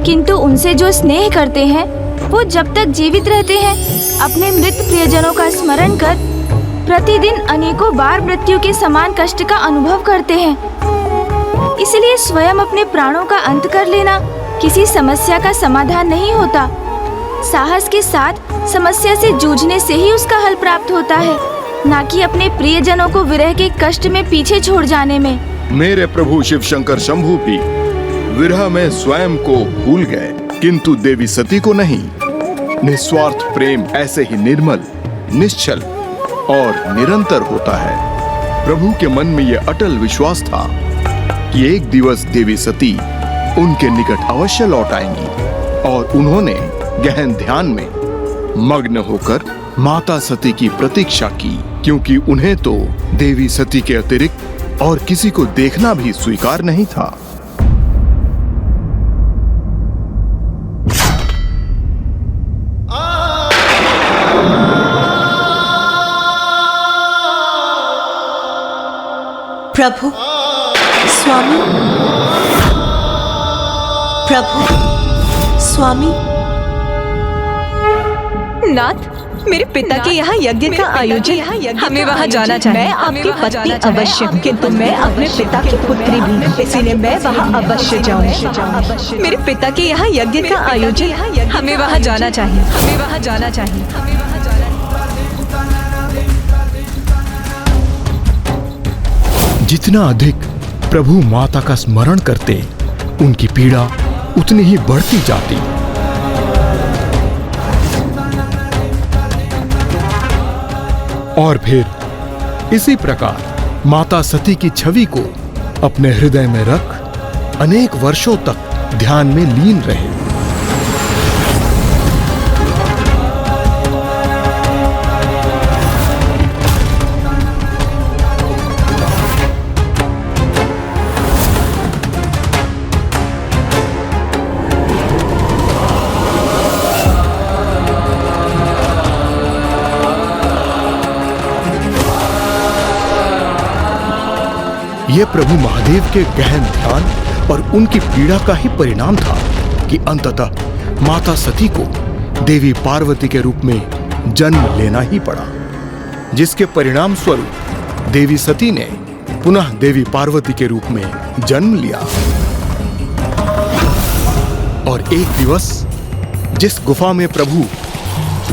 किंतु उनसे जो स्नेह करते हैं वो जब तक जीवित रहते हैं अपने मृत प्रियजनों का स्मरण कर प्रतिदिन अनेकों बार मृत्यु के समान कष्ट का अनुभव करते हैं। इसलिए स्वयं अपने प्राणों का अंत कर लेना किसी समस्या का समाधान नहीं होता। साहस के साथ समस्या से जूझने से ही उसका हल प्राप्त होता है, न कि अपने प्रियजनों को विरह के कष्ट में पीछे छोड़ जाने में। मेरे प्रभु शिव शंकर शंभु भी विरह में स्वयं को भूल गए, किंतु देवी सती को नहीं। निस्वार्थ प्रेम ऐसे ही निर्मल, निश्चल और निरंतर होता है। प्रभु के मन में यह अटल विश्वास था कि एक दिवस देवी सती उनके निकट अवश्य लौट आएंगी, और उन्होंने गहन ध्यान में मग्न होकर माता सती की प्रतीक्षा की, क्योंकि उन्हें तो देवी सती के अतिरिक्त और किसी को देखना भी स्वीकार नहीं था। प्रभु, स्वामी, प्रभु, स्वामी, नाथ, मेरे पिता के यहाँ यज्ञ का आयोजन, हमें वहाँ जाना चाहिए। मैं आपकी पत्नी अवश्य हूँ, किंतु मैं अपने पिता की पुत्री भी, इसीलिए मैं वहाँ अवश्य जाऊँ। मेरे पिता के यहाँ यज्ञ का आयोजन, हमें वहाँ जाना चाहिए, हमें वहाँ जाना चाहिए। जितना अधिक प्रभु माता का स्मरण करते, उनकी पीड़ा उतनी ही बढ़ती जाती। और फिर इसी प्रकार माता सती की छवि को अपने हृदय में रख अनेक वर्षों तक ध्यान में लीन रहे। यह प्रभु महादेव के गहन ध्यान और उनकी पीड़ा का ही परिणाम था कि अंततः माता सती को देवी पार्वती के रूप में जन्म लेना ही पड़ा, जिसके परिणाम स्वरूप देवी सती ने पुनः देवी पार्वती के रूप में जन्म लिया। और एक दिवस जिस गुफा में प्रभु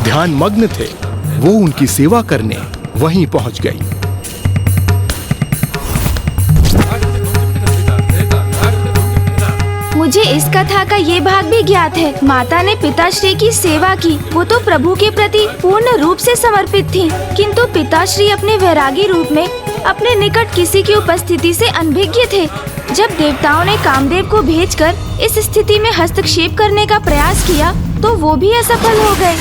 ध्यान मग्न थे, वो उनकी सेवा करने वहीं पहुंच गई। मुझे इस कथा का ये भाग भी ज्ञात है। माता ने पिताश्री की सेवा की, वो तो प्रभु के प्रति पूर्ण रूप से समर्पित थी, किंतु पिताश्री अपने वैरागी रूप में अपने निकट किसी की उपस्थिति से अनभिज्ञ थे। जब देवताओं ने कामदेव को भेजकर इस स्थिति में हस्तक्षेप करने का प्रयास किया, तो वो भी असफल हो गए।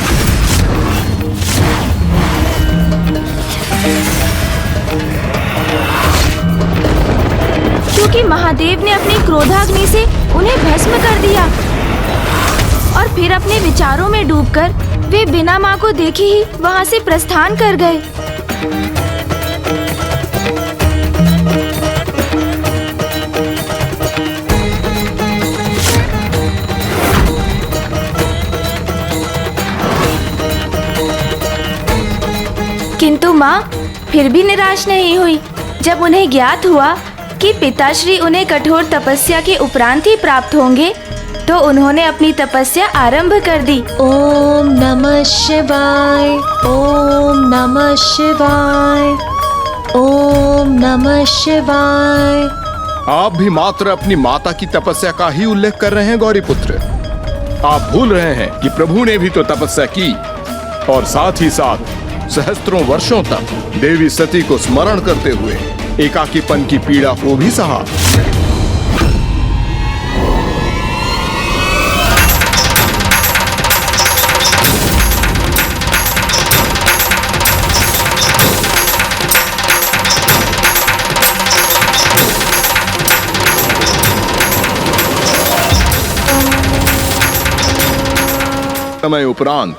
क्योंकि महादेव ने अपनी क्रोधाग्नि से उन्हें भस्म कर दिया और फिर अपने विचारों में डूबकर वे बिना माँ को देखे ही वहाँ से प्रस्थान कर गए। किंतु माँ फिर भी निराश नहीं हुई। जब उन्हें ज्ञात हुआ कि पिताश्री उन्हें कठोर तपस्या के उपरांत ही प्राप्त होंगे, तो उन्होंने अपनी तपस्या आरंभ कर दी। ओम नमः शिवाय, ओम नमः शिवाय, ओम नमः शिवाय। आप भी मात्र अपनी माता की तपस्या का ही उल्लेख कर रहे हैं गौरी पुत्र। आप भूल रहे हैं कि प्रभु ने भी तो तपस्या की और साथ ही साथ सहस्त्रों वर्षों तक देवी सती को स्मरण करते हुए एकाकीपन की पीड़ा को भी सहा। समय उपरांत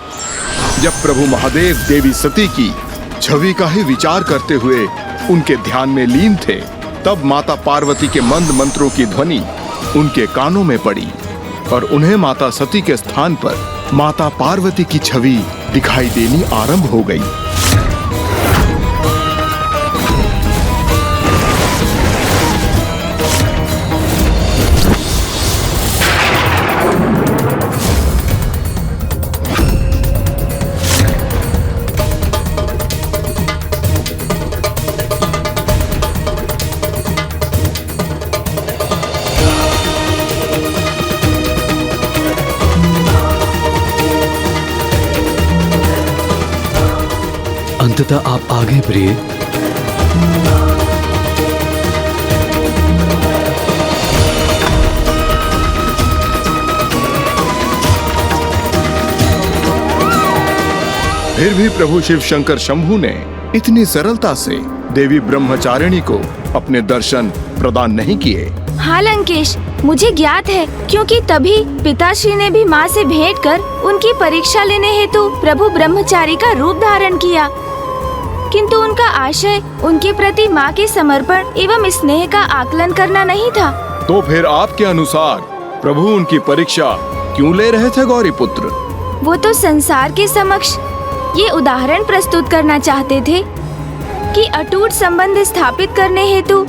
जब प्रभु महादेव देवी सती की छवि का ही विचार करते हुए उनके ध्यान में लीन थे, तब माता पार्वती के मंद मंत्रों की ध्वनि उनके कानों में पड़ी और उन्हें माता सती के स्थान पर माता पार्वती की छवि दिखाई देनी आरंभ हो गई। अंततः आप आ गए प्रिय। फिर भी प्रभु शिव शंकर शंभू ने इतनी सरलता से देवी ब्रह्मचारिणी को अपने दर्शन प्रदान नहीं किए। हाँ लंकेश, मुझे ज्ञात है, क्योंकि तभी पिताश्री ने भी माँ से भेंट कर उनकी परीक्षा लेने हेतु प्रभु ब्रह्मचारी का रूप धारण किया, किंतु उनका आशय उनके प्रति माँ के समर्पण एवं स्नेह का आकलन करना नहीं था। तो फिर आपके अनुसार प्रभु उनकी परीक्षा क्यों ले रहे थे गौरी पुत्र? वो तो संसार के समक्ष ये उदाहरण प्रस्तुत करना चाहते थे कि अटूट संबंध स्थापित करने हेतु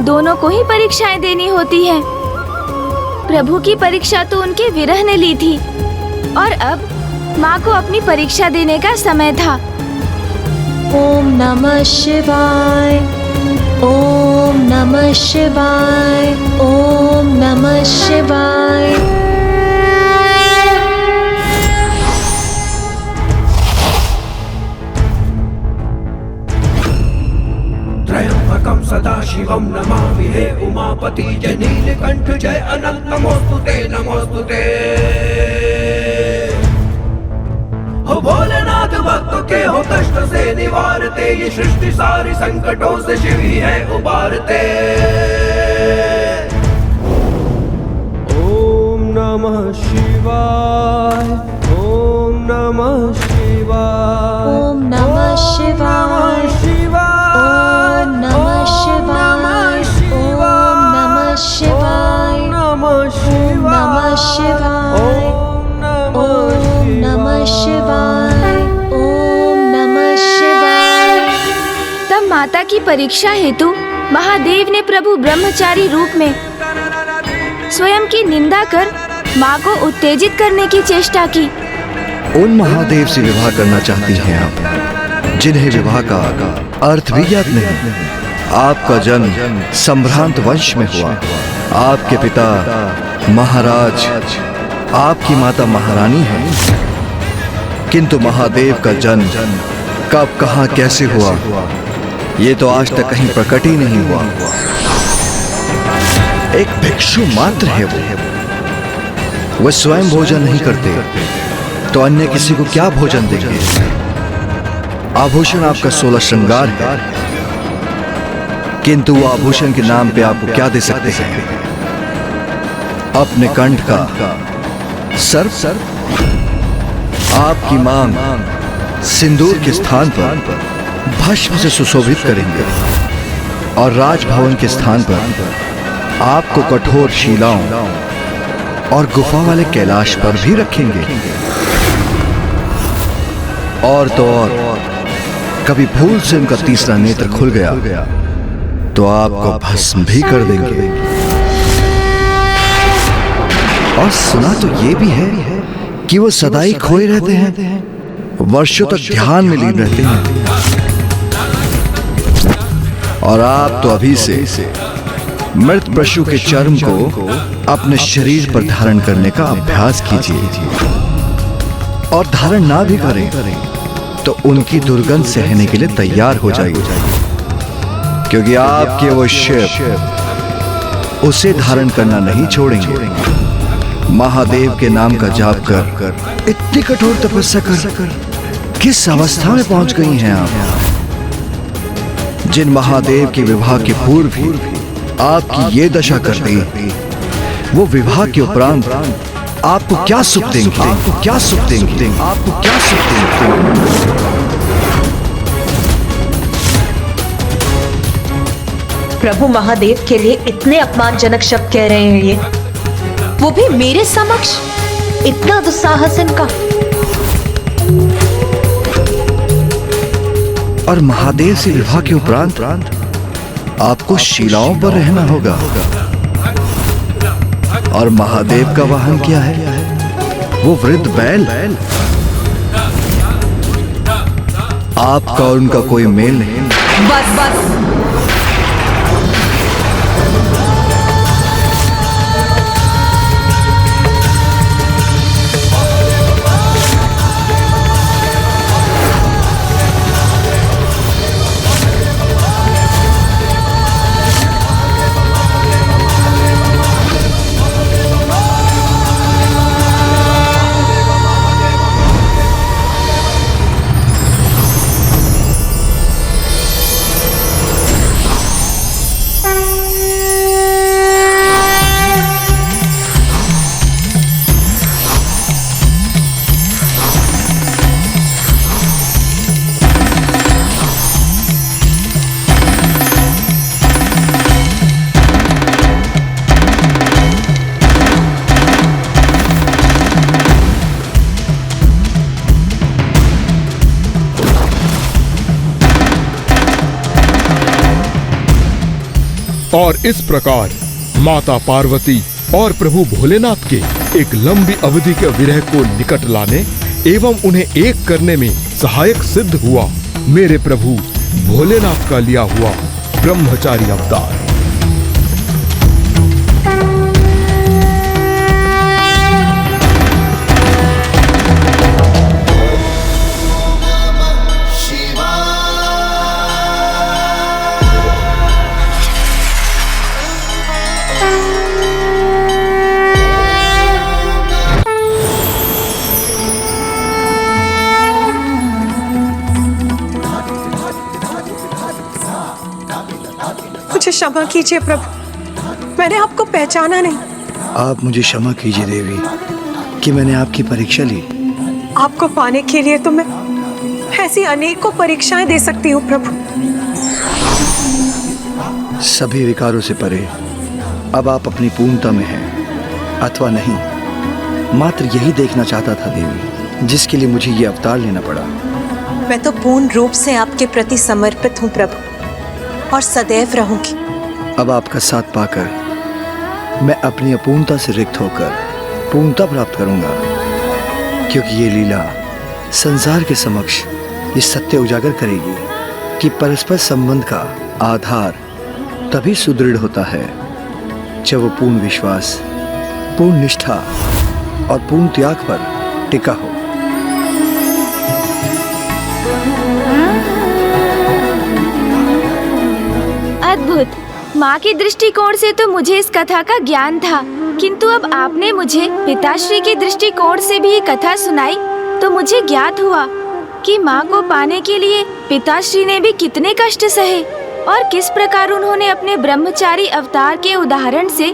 दोनों को ही परीक्षाएं देनी होती हैं। प्रभु की परीक्षा तो उनके विरह ने ली थी और अब माँ को अपनी परीक्षा देने का समय था। ओम नमः शिवाय, ओम नमः शिवाय, ओम नमः शिवाय। त्र्यंबकं सदाशिवं नमामि हे उमापति जय नीलकंठ जय अनंत नमोस्तुते नमोस्तुते। हो भोलेनाथ भक्तों के हो कष्ट से निवारते, ये सृष्टि सारी संकटों से शिव ही है उबारते। ओम नमः शिवाय, ओम नमः शिवाय, ओम नमः शिवाय, ओम नमः शिवाय, ओम नमः शिवाय, नमः शिवाय, ओम नमः शिवाय, ओम नमः शिवाय। तब माता की परीक्षा हेतु महादेव ने प्रभु ब्रह्मचारी रूप में स्वयं की निंदा कर माँ को उत्तेजित करने की चेष्टा की। उन महादेव से विवाह करना चाहती हैं आप जिन्हें विवाह का अर्थ भी ज्ञात नहीं। आपका जन्म संभ्रांत वंश में हुआ। आपके पिता महाराज, आपकी माता महारानी है, किंतु महादेव का जन्म कब कहाँ कैसे हुआ ये तो आज तक कहीं प्रकट ही नहीं हुआ। एक भिक्षु मात्र है वो स्वयं भोजन नहीं करते तो अन्य किसी को क्या भोजन देंगे। आभूषण आपका 16 श्रृंगार है, किंतु वो आभूषण के नाम पे आपको क्या दे सकते हैं? अपने कंठ का सर्प। आपकी मांग सिंदूर के स्थान पर भस्म से सुशोभित करेंगे और राजभवन के स्थान पर आपको कठोर शिलाओं और गुफा वाले कैलाश पर भी रखेंगे। और तो और कभी भूल से उनका तीसरा नेत्र खुल गया तो आपको भस्म भी कर देंगे। और सुना तो ये भी है कि वो सदाई खोए रहते हैं, वर्षों तक ध्यान में लीन रहते हैं। और आप तो अभी से मृत पशु के चर्म को अपने शरीर पर धारण करने का अभ्यास कीजिए। और धारण ना भी करें तो उनकी दुर्गंध सहने के लिए तैयार हो जाइए, क्योंकि आपके वो शिव उसे धारण करना नहीं छोड़ेंगे। महादेव के नाम का जाप कर इतनी कठोर तपस्या कर किस अवस्था में पहुंच गई हैं आप? जिन महादेव के विवाह के पूर्व भी आपकी ये दशा कर दी, वो विवाह के उपरांत आपको क्या सुख देंगे? आपको क्या सुख देंगे? आपको क्या सुख देंगे? प्रभु महादेव के लिए इतने अपमानजनक शब्द कह रहे हैं ये, वो भी मेरे समक्ष। इतना दुस्साहस इनका। और महादेव से विवाह के उपरांत आपको शिलाओं पर रहना होगा। और महादेव का वाहन क्या है? वो वृद्ध बैल। आपका और उनका कोई मेल नहीं। बस बस। और इस प्रकार माता पार्वती और प्रभु भोलेनाथ के एक लंबी अवधि के विरह को निकट लाने एवं उन्हें एक करने में सहायक सिद्ध हुआ मेरे प्रभु भोलेनाथ का लिया हुआ ब्रह्मचारी अवतार। मुझे क्षमा कीजिए प्रभु, मैंने आपको पहचाना नहीं। आप मुझे क्षमा कीजिए देवी कि मैंने आपकी परीक्षा ली। आपको पाने के लिए तो मैं ऐसी अनेकों परीक्षाएं दे सकती हूँ प्रभु। सभी विकारों से परे अब आप अपनी पूर्णता में हैं अथवा नहीं, मात्र यही देखना चाहता था देवी, जिसके लिए मुझे ये अवतार लेना पड़ा। मैं तो पूर्ण रूप से आपके प्रति समर्पित हूँ प्रभु, और सदैव रहूंगी। अब आपका साथ पाकर मैं अपनी अपूर्णता से रिक्त होकर पूर्णता प्राप्त करूंगा, क्योंकि ये लीला संसार के समक्ष ये सत्य उजागर करेगी कि परस्पर संबंध का आधार तभी सुदृढ़ होता है जब वो पूर्ण विश्वास, पूर्ण निष्ठा और पूर्ण त्याग पर टिका हो। अद्भुत। माँ के दृष्टिकोण से तो मुझे इस कथा का ज्ञान था, किंतु अब आपने मुझे पिताश्री के दृष्टिकोण से भी कथा सुनाई तो मुझे ज्ञात हुआ कि माँ को पाने के लिए पिताश्री ने भी कितने कष्ट सहे और किस प्रकार उन्होंने अपने ब्रह्मचारी अवतार के उदाहरण से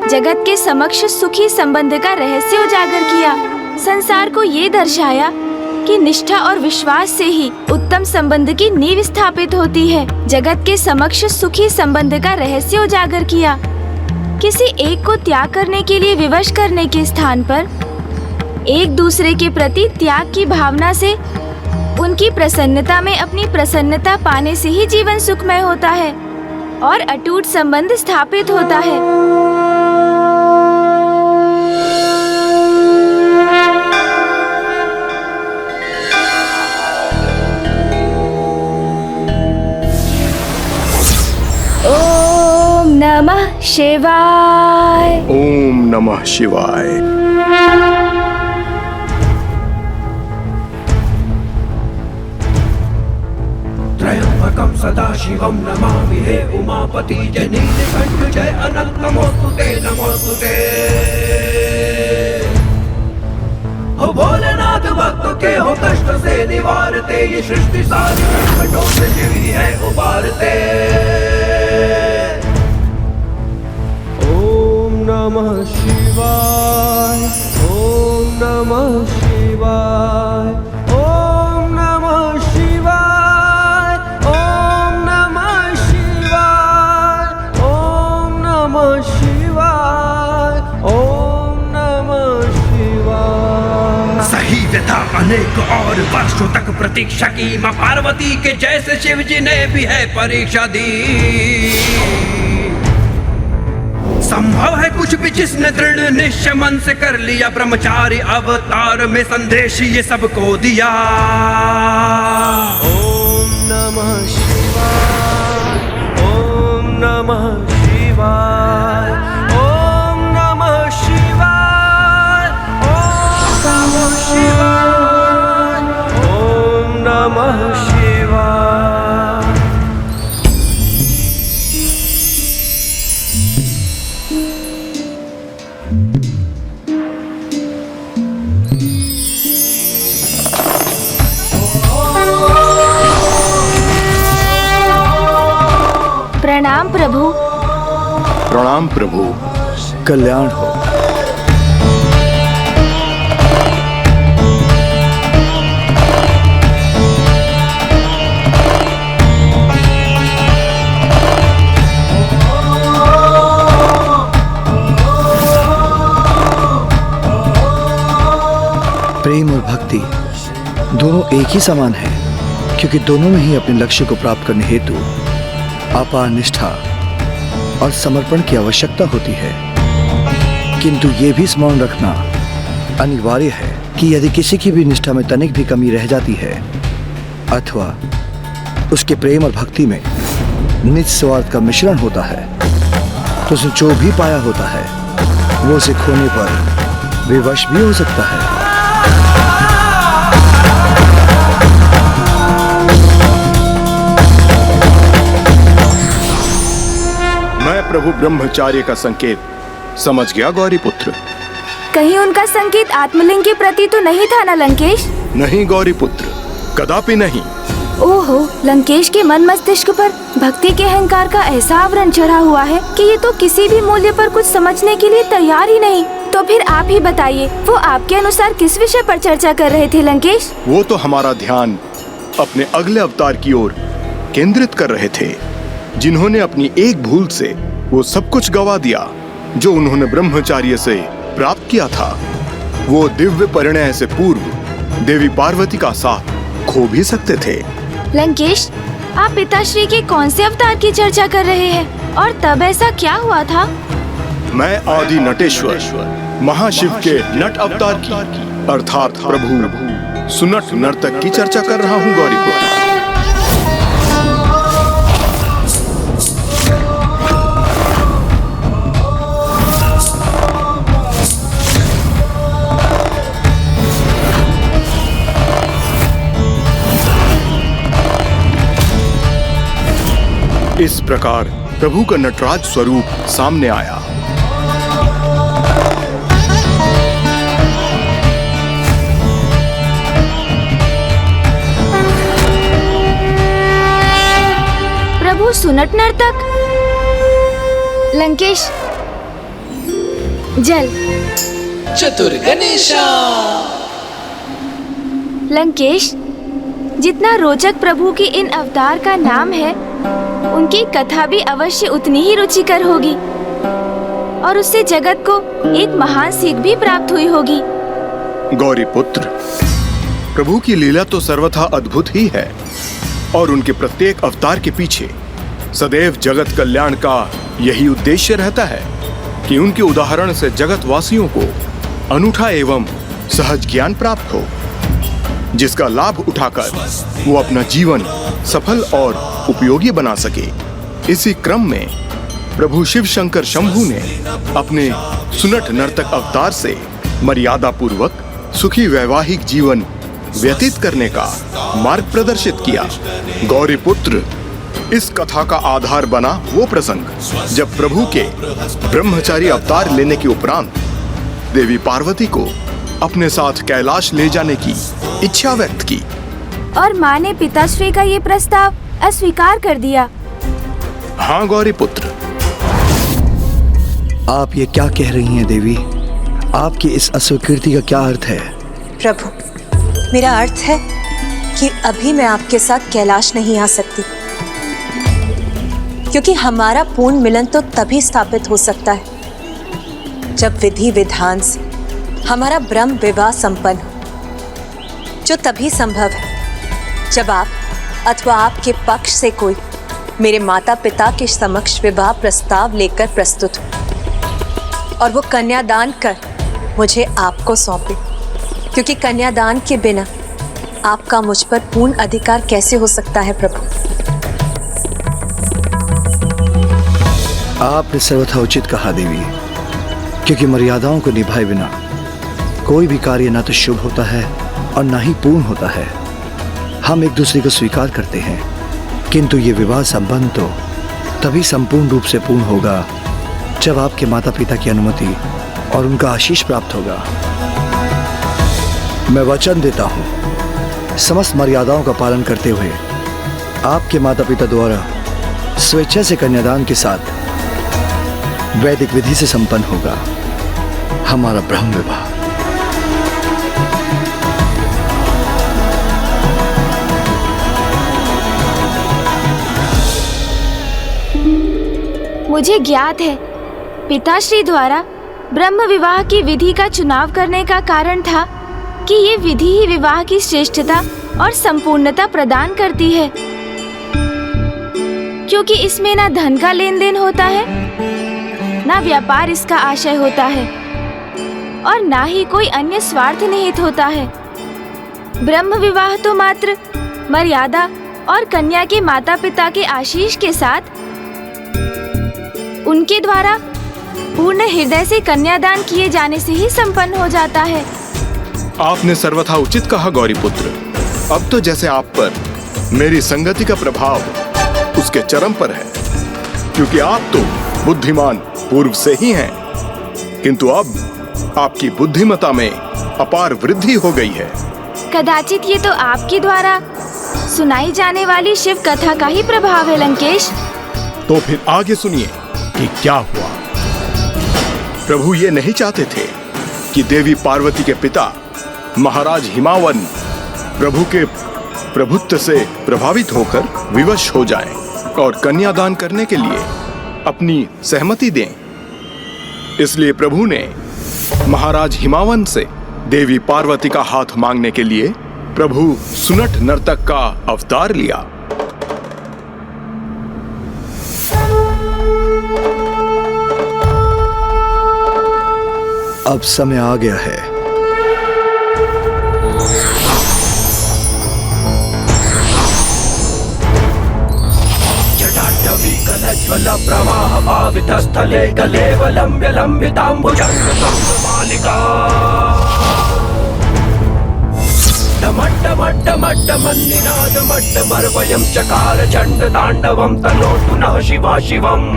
जगत के समक्ष सुखी संबंध का रहस्य उजागर किया। संसार को ये दर्शाया कि निष्ठा और विश्वास से ही उत्तम संबंध की नींव स्थापित होती है। जगत के समक्ष सुखी संबंध का रहस्य उजागर किया। किसी एक को त्याग करने के लिए विवश करने के स्थान पर एक दूसरे के प्रति त्याग की भावना से उनकी प्रसन्नता में अपनी प्रसन्नता पाने से ही जीवन सुखमय होता है और अटूट संबंध स्थापित होता है। ओम नमः शिवाय। ओम नमः शिवाय। त्र्यंबकं सदाशिवं नमामि हे उमापति जय नीलकंठ जय अनंत नमोस्तुते नमोस्तुते। हो भोलेनाथ भक्त के हो कष्ट से निवारते, ये सृष्टि सारी संकटों से जीवी है उबारते। ओम नमः शिवाय। ओम नमः शिवाय। ओम नमः शिवाय। ओम नमः शिवाय। ओम नमः शिवाय। ओम नमः शिवाय। सही व्यथा अनेक और वर्षों तक प्रतीक्षा की मां पार्वती के जैसे शिव जी ने भी है परीक्षा दी। संभव है कुछ भी जिसने दृढ़ निश्चय मन से कर लिया, ब्रह्मचारी अवतार में संदेश ये सबको दिया। ओम नमः शिवाय। ओम नमः शिवाय। ओम नमः शिवाय। ओम नमः शिवाय। ओम नमः शिवाय। प्रणाम प्रभु। प्रणाम प्रभु। कल्याण हो। प्रेम और भक्ति दोनों एक ही समान है, क्योंकि दोनों में ही अपने लक्ष्य को प्राप्त करने हेतु अपार निष्ठा और समर्पण की आवश्यकता होती है, किंतु ये भी स्मरण रखना अनिवार्य है कि यदि किसी की भी निष्ठा में तनिक भी कमी रह जाती है अथवा उसके प्रेम और भक्ति में निज स्वार्थ का मिश्रण होता है, तो उसने जो भी पाया होता है वो उसे खोने पर विवश भी हो सकता है। मैं प्रभु ब्रह्मचार्य का संकेत समझ गया गौरी पुत्र। कहीं उनका संकेत आत्मलिंग के प्रति तो नहीं था ना लंकेश? नहीं गौरी पुत्र, कदापि नहीं। ओहो, लंकेश के मन मस्तिष्क पर भक्ति के अहंकार का ऐसा आवरण चढ़ा हुआ है कि ये तो किसी भी मूल्य पर कुछ समझने के लिए तैयार ही नहीं। तो फिर आप ही बताइए, वो आपके अनुसार किस विषय पर चर्चा कर रहे थे लंकेश? वो तो हमारा ध्यान अपने अगले अवतार की ओर केंद्रित कर रहे थे, जिन्होंने अपनी एक भूल से वो सब कुछ गवा दिया जो उन्होंने ब्रह्मचार्य से प्राप्त किया था। वो दिव्य परिणय से पूर्व देवी पार्वती का साथ खो भी सकते थे। लंकेश, आप पिताश्री के कौन से अवतार की चर्चा कर रहे हैं और तब ऐसा क्या हुआ था? मैं आदि नटेश्वर महाशिव के नट अवतार की अर्थात प्रभु सुनट नर्तक की चर्चा कर रहा हूँ गौरी पुत्र। इस प्रकार प्रभु का नटराज स्वरूप सामने आया। प्रभु सुनट नर्तक। लंकेश, जल। चतुर गणेशा। लंकेश, जितना रोचक प्रभु की इन अवतार का नाम है, उनकी कथा भी अवश्य उतनी ही रुचिकर होगी और उससे जगत को एक महान सीख भी प्राप्त हुई होगी। गौरी पुत्र, प्रभु की लीला तो सर्वथा अद्भुत ही है और उनके प्रत्येक अवतार के पीछे सदैव जगत कल्याण का यही उद्देश्य रहता है कि उनके उदाहरण से जगत वासियों को अनूठा एवं सहज ज्ञान प्राप्त हो, जिसका लाभ उठाकर वो अपना जीवन सफल और उपयोगी बना सके। इसी क्रम में प्रभु शिव शंकर शंभु ने अपने सुनट नर्तक अवतार से मर्यादा पूर्वक सुखी वैवाहिक जीवन व्यतीत करने का मार्ग प्रदर्शित किया। गौरी पुत्र, इस कथा का आधार बना वो प्रसंग जब प्रभु के ब्रह्मचारी अवतार लेने के उपरांत देवी पार्वती को अपने साथ कैलाश ले जाने की इच्छा व्यक्त की और माँ ने पिताश्री का ये प्रस्ताव अस्वीकार कर दिया। हाँ गौरी पुत्र। आप ये क्या कह रही हैं देवी? आपकी इस अस्वीकृति का क्या अर्थ है? प्रभु, मेरा अर्थ है कि अभी मैं आपके साथ कैलाश नहीं आ सकती, क्योंकि हमारा पूर्ण मिलन तो तभी स्थापित हो सकता है जब विधि विधान से हमारा ब्रह्म विवाह संपन्न हो, जो तभी संभव है जब आप अथवा आपके पक्ष से कोई मेरे माता पिता के समक्ष विवाह प्रस्ताव लेकर प्रस्तुत हो और वो कन्यादान कर मुझे आपको सौंपे, क्योंकि कन्यादान के बिना आपका मुझ पर पूर्ण अधिकार कैसे हो सकता है प्रभु? आपने सर्वथा उचित कहा देवी, क्योंकि मर्यादाओं को निभाए बिना कोई भी कार्य ना तो शुभ होता है और ना ही पूर्ण होता है। हम एक दूसरे को स्वीकार करते हैं, किंतु ये विवाह संबंध तो तभी संपूर्ण रूप से पूर्ण होगा जब आपके माता पिता की अनुमति और उनका आशीष प्राप्त होगा। मैं वचन देता हूँ, समस्त मर्यादाओं का पालन करते हुए आपके माता पिता द्वारा स्वेच्छा से कन्यादान के साथ वैदिक विधि से संपन्न होगा हमारा ब्रह्म विवाह। मुझे ज्ञात है पिताश्री द्वारा ब्रह्म विवाह की विधि का चुनाव करने का कारण था कि ये विधि ही विवाह की श्रेष्ठता और संपूर्णता प्रदान करती है। क्योंकि इसमें ना धन का लेन देन होता है, ना व्यापार इसका आशय होता है, और ना ही कोई अन्य स्वार्थ निहित होता है। ब्रह्म विवाह तो मात्र मर्यादा और कन्या के माता पिता के आशीष के साथ उनके द्वारा पूर्ण हृदय से कन्यादान किए जाने से ही संपन्न हो जाता है। आपने सर्वथा उचित कहा गौरीपुत्र। अब तो जैसे आप पर मेरी संगति का प्रभाव उसके चरम पर है, क्योंकि आप तो बुद्धिमान पूर्व से ही हैं, किंतु अब आपकी बुद्धिमता में अपार वृद्धि हो गई है। कदाचित ये तो आपके द्वारा सुनाई जाने वाली शिव कथा का ही प्रभाव है लंकेश। तो फिर आगे सुनिए कि क्या हुआ। प्रभु ये नहीं चाहते थे कि देवी पार्वती के पिता महाराज हिमावन प्रभु के प्रभुत्व से प्रभावित होकर विवश हो जाएं और कन्यादान करने के लिए अपनी सहमति दें। इसलिए प्रभु ने महाराज हिमावन से देवी पार्वती का हाथ मांगने के लिए प्रभु सुनट नर्तक का अवतार लिया। अब समय आ गया है। जटाटवीकलज्वल प्रवाह भावितस्थले कलेवलम्ब्य लम्बिताम्बुजङ्गमालिका डमड्डमड्डमड्डमन्निनादमड्डमर्वयं चकार चण्डताण्डवं तनोतु नः शिवा शिवम्।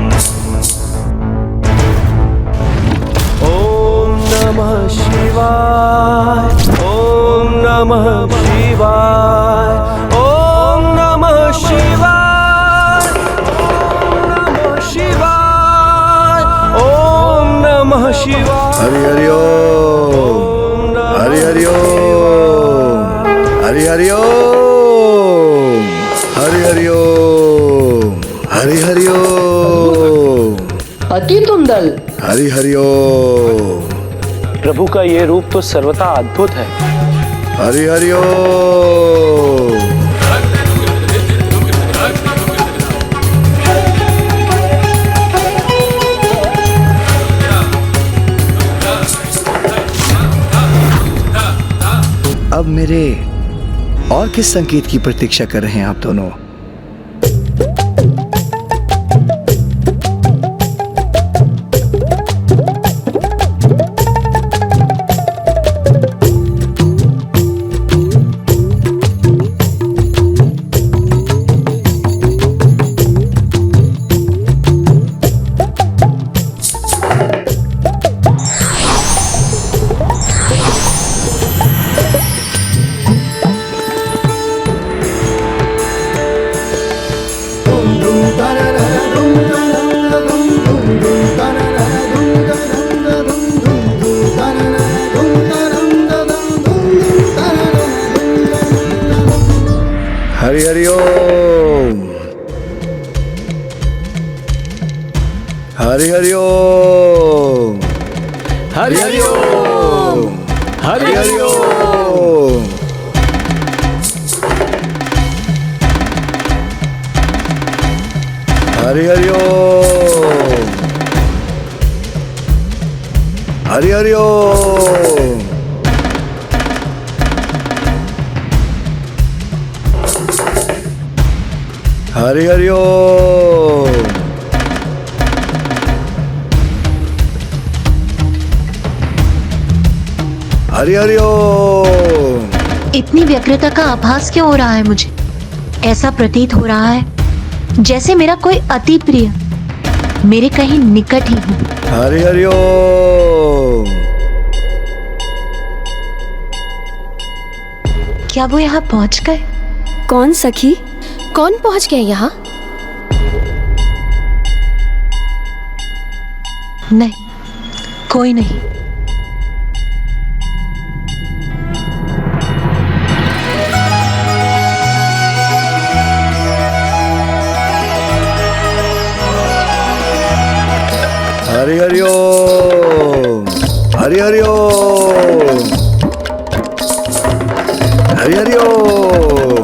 नमः शिवाय, ओम नमः शिवाय, ओम नमः शिवाय, ओम नमः शिवाय, ओम नमः शिवाय। हरि हरि ओम, हरि हरि ओम, हरि हरि ओम, हरि हरि ओम, हरि हरि ओम। अति तुंदल। हरि हरि ओम। प्रभु का ये रूप तो सर्वथा अद्भुत है। हरि हरि ओम। अब मेरे और किस संकेत की प्रतीक्षा कर रहे हैं आप दोनों? हरि हरि ओम, हरि हरि ओम, हरि हरि ओम, हरि हरि ओम। हरि हरि ओम, हरि हरि ओम। हरि हरि ओम। हरि हरि ओम। इतनी व्यग्रता का आभास क्यों हो रहा है मुझे? ऐसा प्रतीत हो रहा है जैसे मेरा कोई अति प्रिय मेरे कहीं निकट ही हो। हरि हरि ओम। क्या वो यहाँ पहुँच गए? कौन सखी? कौन पहुंच गए यहाँ? नहीं, कोई नहीं। हरि हरि ओम, हरि हरि ओम, हरि हरि ओम।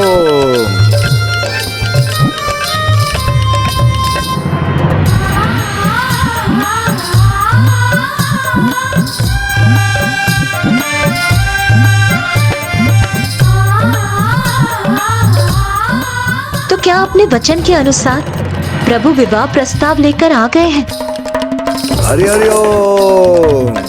तो क्या अपने वचन के अनुसार प्रभु विवाह प्रस्ताव लेकर आ गए हैं? हरि हरि ओम।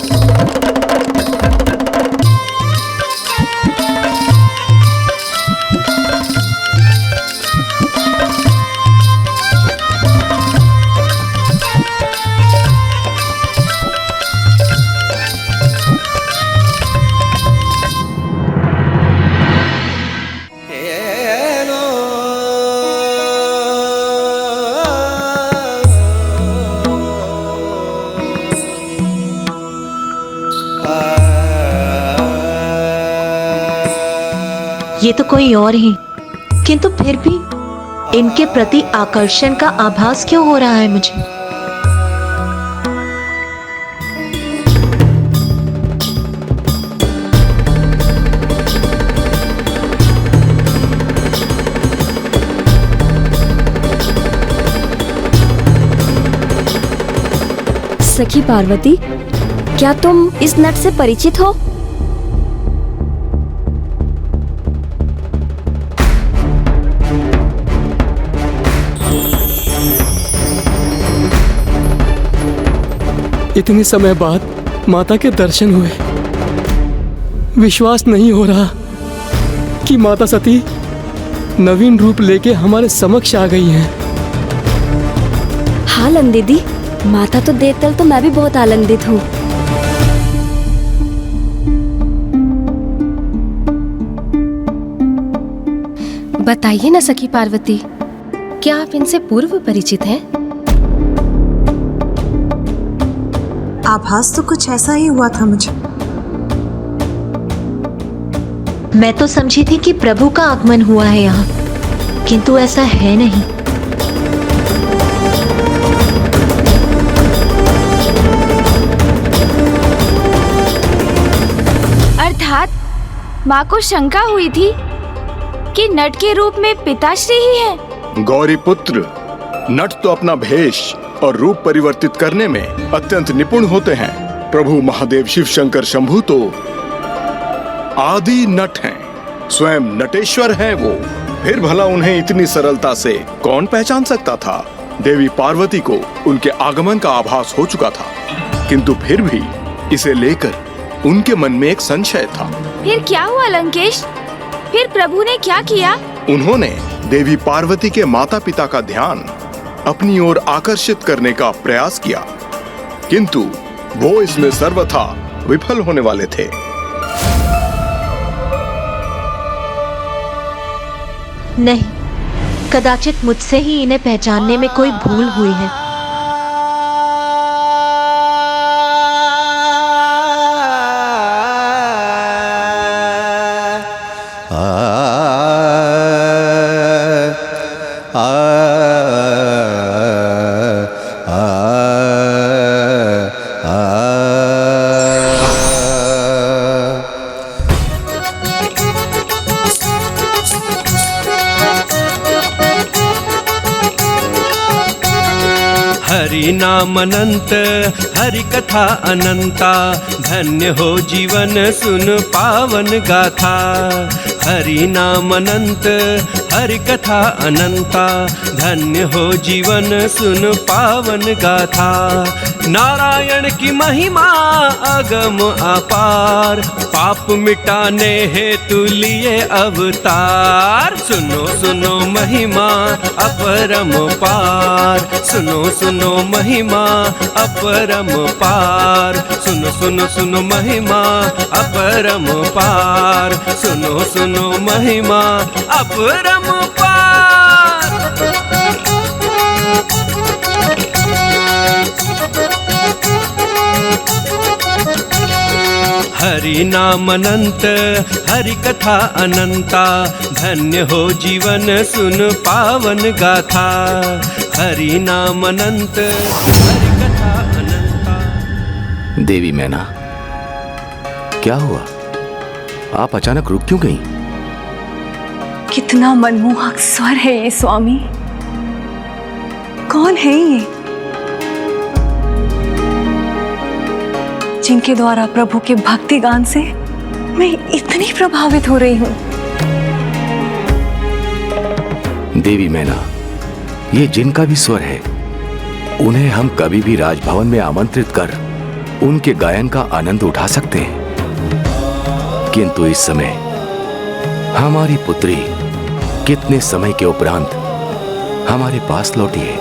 ये तो कोई और ही, किंतु फिर भी इनके प्रति आकर्षण का आभास क्यों हो रहा है मुझे? सखी पार्वती, क्या तुम इस नट से परिचित हो? इतने समय बाद माता के दर्शन हुए। विश्वास नहीं हो रहा कि माता सती नवीन रूप लेके हमारे समक्ष आ गई हैं। हाँ नंदिदी, माता तो देखकर तो मैं भी बहुत आनंदित हूँ। बताइए ना सखी पार्वती, क्या आप इनसे पूर्व परिचित हैं? आभास तो कुछ ऐसा ही हुआ था मुझे। मैं तो समझी थी कि प्रभु का आगमन हुआ है यहाँ, किंतु ऐसा है नहीं। अर्थात माँ को शंका हुई थी कि नट के रूप में पिताश्री ही है। गौरी पुत्र, नट तो अपना भेष और रूप परिवर्तित करने में अत्यंत निपुण होते हैं। प्रभु महादेव शिव शंकर शंभु तो आदि नट हैं, स्वयं नटेश्वर हैं वो। फिर भला उन्हें इतनी सरलता से कौन पहचान सकता था? देवी पार्वती को उनके आगमन का आभास हो चुका था, किंतु फिर भी इसे लेकर उनके मन में एक संशय था। फिर क्या हुआ लंकेश? फिर प्रभु ने क्या किया? उन्होंने देवी पार्वती के माता पिता का ध्यान अपनी ओर आकर्षित करने का प्रयास किया, किंतु वो इसमें सर्वथा विफल होने वाले थे। नहीं, कदाचित मुझसे ही इन्हें पहचानने में कोई भूल हुई है। हरि नाम अनंत, हरि कथा अनंता, धन्य हो जीवन सुन पावन गाथा। हरि नाम अनंत, हरि कथा अनंता, धन्य हो जीवन सुन पावन गाथा। नारायण की महिमा अगम अपार, पाप मिटाने हेतु लिए अवतार। सुनो सुनो महिमा अपरम पार, सुनो सुनो महिमा अपरम पार। सुनो सुनो सुनो महिमा अपरम पार, सुनो सुनो महिमा अपरम पार। हरि नाम अनंत, हरि कथा अनंता, धन्य हो जीवन सुन पावन गाथा। हरि नाम अनंत, हरि कथा अनंता। देवी मैना, क्या हुआ? आप अचानक रुक क्यों गई? कितना मनमोहक स्वर है ये स्वामी। कौन है ये जिनके द्वारा प्रभु के भक्ति गान से मैं इतनी प्रभावित हो रही हूँ? देवी मैना, ये जिनका भी स्वर है, उन्हें हम कभी भी राजभवन में आमंत्रित कर उनके गायन का आनंद उठा सकते हैं। किंतु इस समय हमारी पुत्री कितने समय के उपरांत हमारे पास लौटी है,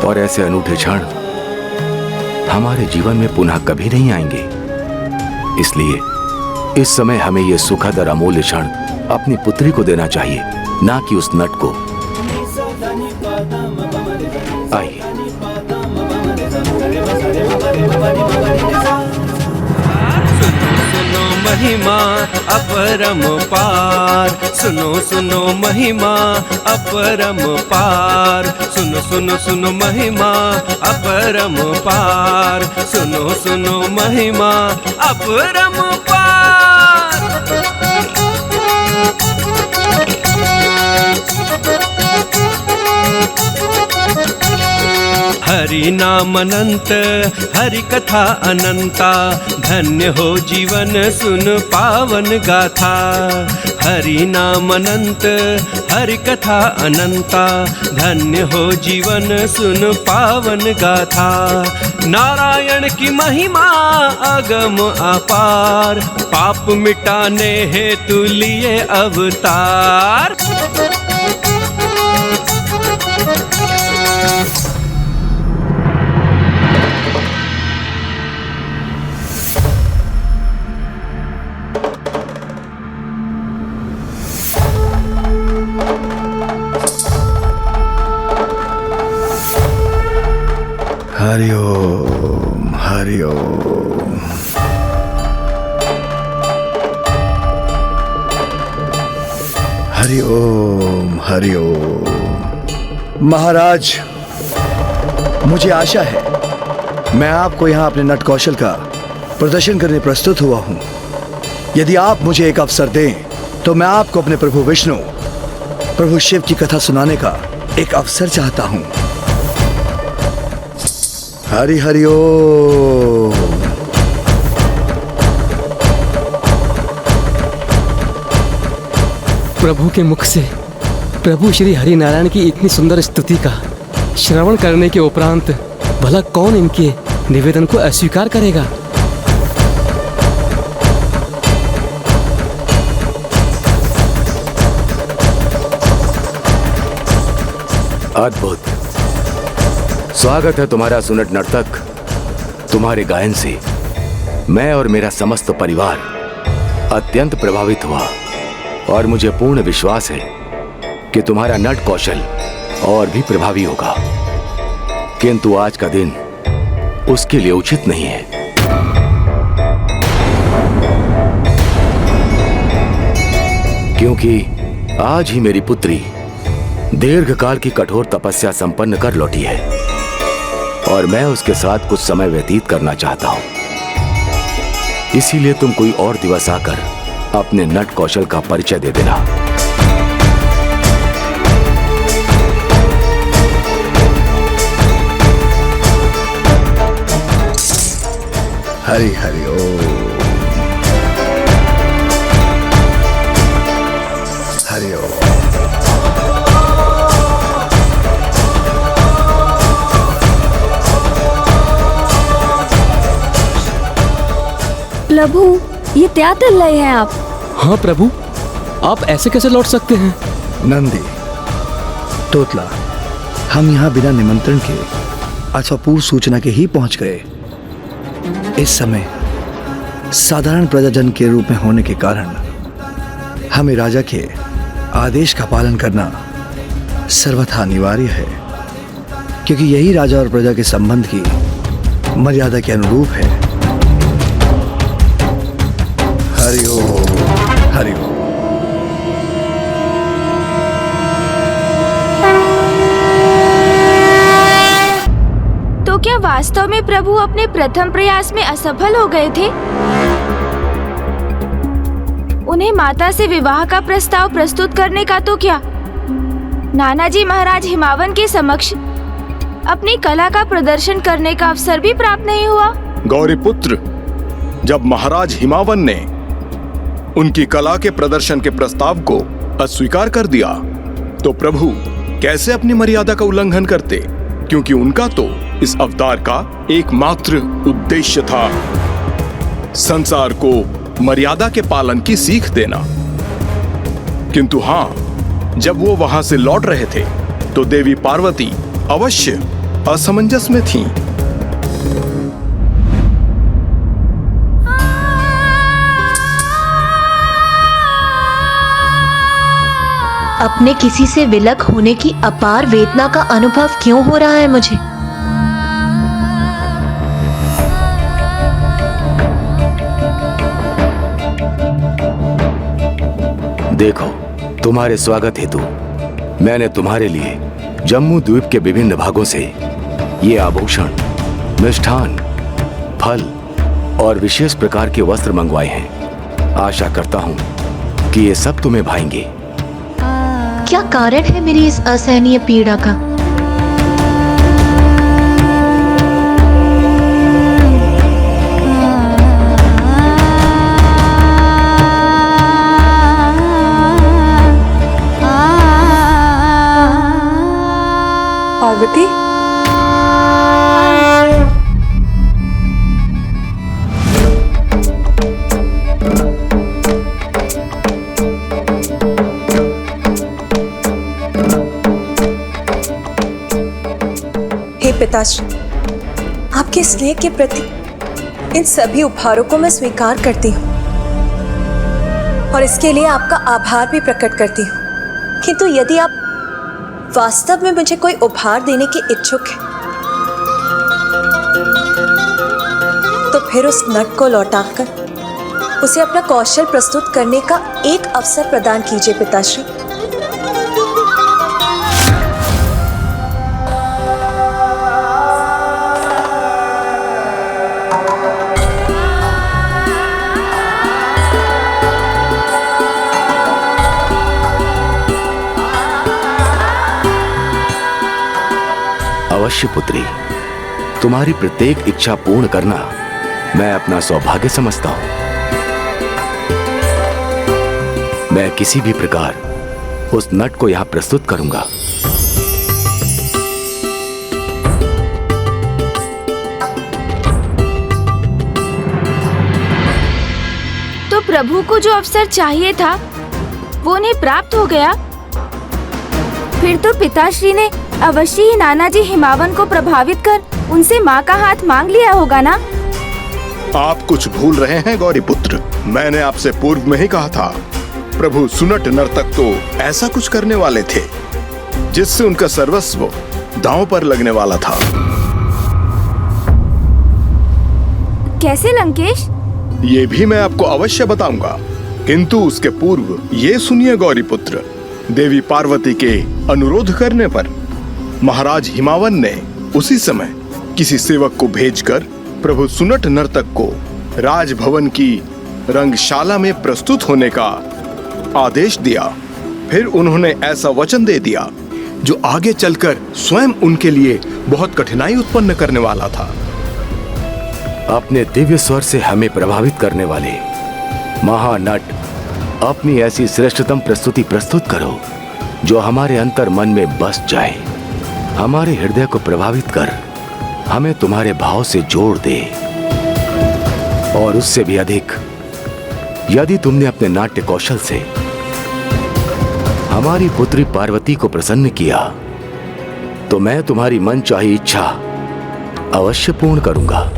और ऐसे अनूठे क्षण हमारे जीवन में पुनः कभी नहीं आएंगे। इसलिए इस समय हमें यह सुखद और अमूल्य क्षण अपनी पुत्री को देना चाहिए, ना कि उस नट को। आइए। सुनो महिमा अपरम पार, सुनो सुनो महिमा अपरम पार, सुनो सुनो सुनो महिमा अपरम पार, सुनो सुनो महिमा अपरम पार। हरि नाम अनंत, हरि कथा अनंता, धन्य हो जीवन सुन पावन गाथा। हरि नाम अनंत, हरि कथा अनंता, धन्य हो जीवन सुन पावन गाथा। नारायण की महिमा अगम अपार, पाप मिटाने हेतु लिए अवतार। हरि ओम, हरि ओम। हरि ओम, हरि ओम। महाराज, मुझे आशा है मैं आपको यहाँ अपने नट कौशल का प्रदर्शन करने प्रस्तुत हुआ हूँ। यदि आप मुझे एक अवसर दें तो मैं आपको अपने प्रभु विष्णु, प्रभु शिव की कथा सुनाने का एक अवसर चाहता हूँ। हरि हरि ओम। प्रभु के मुख से प्रभु श्री हरि नारायण की इतनी सुंदर स्तुति का श्रवण करने के उपरांत भला कौन इनके निवेदन को अस्वीकार करेगा? अद्भुत। स्वागत है तुम्हारा सुनट नर्तक। तुम्हारे गायन से मैं और मेरा समस्त परिवार अत्यंत प्रभावित हुआ, और मुझे पूर्ण विश्वास है कि तुम्हारा नट कौशल और भी प्रभावी होगा। किंतु आज का दिन उसके लिए उचित नहीं है। क्योंकि आज ही मेरी पुत्री दीर्घकाल की कठोर तपस्या संपन्न कर लौटी है, और मैं उसके साथ कुछ समय व्यतीत करना चाहता हूं। इसीलिए तुम कोई और दिवस आकर अपने नट कौशल का परिचय दे देना। हरि हरि ओम, हरि ओम। प्रभु, ये क्या कर रहे हैं आप? हाँ प्रभु, आप ऐसे कैसे लौट सकते हैं? नंदी, तोतला, हम यहाँ बिना निमंत्रण के अथवा पूर्व सूचना के ही पहुंच गए। इस समय साधारण प्रजाजन के रूप में होने के कारण हमें राजा के आदेश का पालन करना सर्वथा अनिवार्य है, क्योंकि यही राजा और प्रजा के संबंध की मर्यादा के अनुरूप है। हरि ओम, हरि ओम। तो क्या वास्तव में प्रभु अपने प्रथम प्रयास में असफल हो गए थे? उन्हें माता से विवाह का प्रस्ताव प्रस्तुत करने का तो क्या, नाना जी महाराज हिमावन के समक्ष अपनी कला का प्रदर्शन करने का अवसर भी प्राप्त नहीं हुआ। गौरीपुत्र, जब महाराज हिमावन ने उनकी कला के प्रदर्शन के प्रस्ताव को अस्वीकार कर दिया तो प्रभु कैसे अपनी मर्यादा का उल्लंघन करते, क्योंकि उनका तो इस अवतार का एकमात्र उद्देश्य था संसार को मर्यादा के पालन की सीख देना। किंतु हां, जब वो वहां से लौट रहे थे तो देवी पार्वती अवश्य असमंजस में थीं। अपने किसी से विलग होने की अपार वेदना का अनुभव क्यों हो रहा है मुझे? देखो, तुम्हारे स्वागत हेतु मैंने तुम्हारे लिए जम्मू द्वीप के विभिन्न भागों से ये आभूषण, मिष्ठान, फल और विशेष प्रकार के वस्त्र मंगवाए हैं। आशा करता हूं कि ये सब तुम्हें भाएंगे। क्या कारण है मेरी इस असहनीय पीड़ा का? पार्वती, हे पिताश्री, आपके स्नेह के प्रति इन सभी उपहारों को मैं स्वीकार करती हूँ और इसके लिए आपका आभार भी प्रकट करती हूँ। किंतु यदि आप वास्तव में मुझे कोई उपहार देने के इच्छुक हैं, तो फिर उस नट को लौटाकर उसे अपना कौशल प्रस्तुत करने का एक अवसर प्रदान कीजिए पिताश्री। अवश्य पुत्री, तुम्हारी प्रत्येक इच्छा पूर्ण करना मैं अपना सौभाग्य समझता हूं। मैं किसी भी प्रकार उस नट को यहां प्रस्तुत करूंगा। तो प्रभु को जो अवसर चाहिए था वो उन्हें प्राप्त हो गया। फिर तो पिताश्री ने अवश्य ही नाना जी हिमावन को प्रभावित कर उनसे माँ का हाथ मांग लिया होगा ना? आप कुछ भूल रहे हैं गौरीपुत्र। मैंने आपसे पूर्व में ही कहा था, प्रभु सुनट नर्तक तो ऐसा कुछ करने वाले थे जिससे उनका सर्वस्व दांव पर लगने वाला था। कैसे लंकेश? ये भी मैं आपको अवश्य बताऊंगा, किंतु उसके पूर्व ये सुनिए गौरीपुत्र। देवी पार्वती के अनुरोध करने पर महाराज हिमावन ने उसी समय किसी सेवक को भेजकर प्रभु सुनट नर्तक को राजभवन की रंगशाला में प्रस्तुत होने का आदेश दिया। फिर उन्होंने ऐसा वचन दे दिया जो आगे चलकर स्वयं उनके लिए बहुत कठिनाई उत्पन्न करने वाला था। अपने दिव्य स्वर से हमें प्रभावित करने वाले महानट, अपनी ऐसी श्रेष्ठतम प्रस्तुति प्रस्तुत करो जो हमारे अंतर मन में बस जाए, हमारे हृदय को प्रभावित कर हमें तुम्हारे भाव से जोड़ दे। और उससे भी अधिक, यदि तुमने अपने नाट्य कौशल से हमारी पुत्री पार्वती को प्रसन्न किया तो मैं तुम्हारी मनचाही इच्छा अवश्य पूर्ण करूंगा।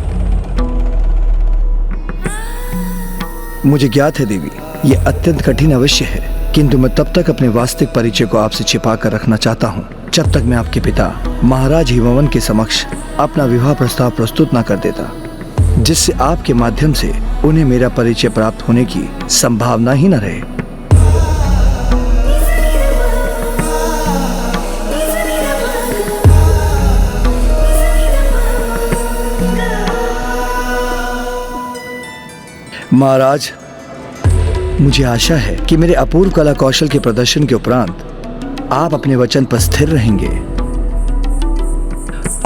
मुझे ज्ञात है देवी, ये अत्यंत कठिन अवश्य है, किंतु मैं तब तक अपने वास्तविक परिचय को आपसे छिपा कर रखना चाहता हूँ जब तक मैं आपके पिता महाराज हिमवन के समक्ष अपना विवाह प्रस्ताव प्रस्तुत न कर देता, जिससे आपके माध्यम से उन्हें मेरा परिचय प्राप्त होने की संभावना ही न रहे। महाराज, मुझे आशा है कि मेरे अपूर्व कला कौशल के प्रदर्शन के उपरांत आप अपने वचन पर स्थिर रहेंगे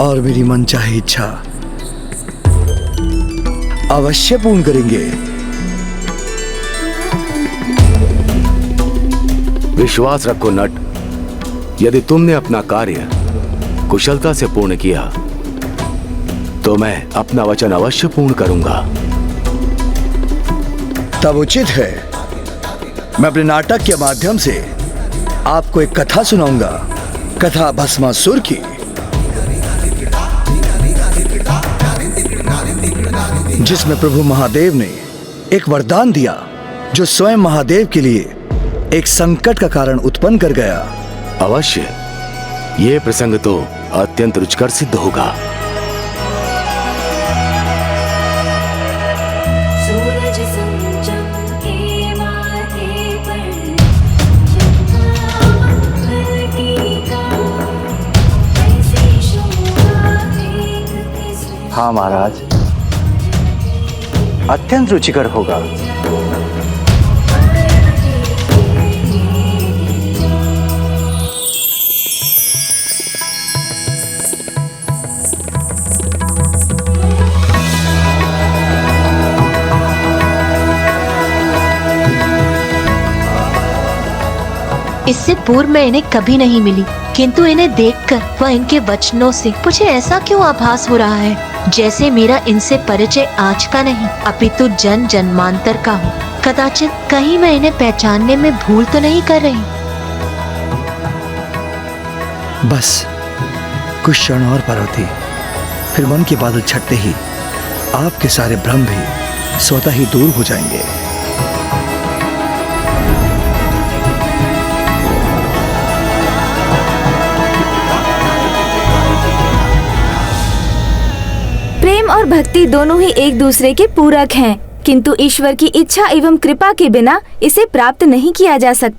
और मेरी मनचाही इच्छा अवश्य पूर्ण करेंगे। विश्वास रखो नट, यदि तुमने अपना कार्य कुशलता से पूर्ण किया तो मैं अपना वचन अवश्य पूर्ण करूंगा। तब उचित है मैं अपने नाटक के माध्यम से आपको एक कथा सुनाऊंगा, कथा भस्मासुर की। जिसमें प्रभु महादेव ने एक वरदान दिया जो स्वयं महादेव के लिए एक संकट का कारण उत्पन्न कर गया। अवश्य, यह प्रसंग तो अत्यंत रुचिकर सिद्ध होगा। हाँ महाराज, अत्यंत रुचिकर होगा। इससे पूर्व मैं इन्हें कभी नहीं मिली, किंतु इन्हें देखकर व इनके वचनों से मुझे ऐसा क्यों आभास हो रहा है जैसे मेरा इनसे परिचय आज का नहीं अपितु जन जन्मांतर का हो। कदाचित कहीं मैं इन्हें पहचानने में भूल तो नहीं कर रही। बस कुछ क्षण और पार्वती, फिर मन के बादल छटते ही आपके सारे भ्रम भी स्वतः ही दूर हो जाएंगे। प्रेम और भक्ति दोनों ही एक दूसरे के पूरक हैं, किंतु ईश्वर की इच्छा एवं कृपा के बिना इसे प्राप्त नहीं किया जा सकता।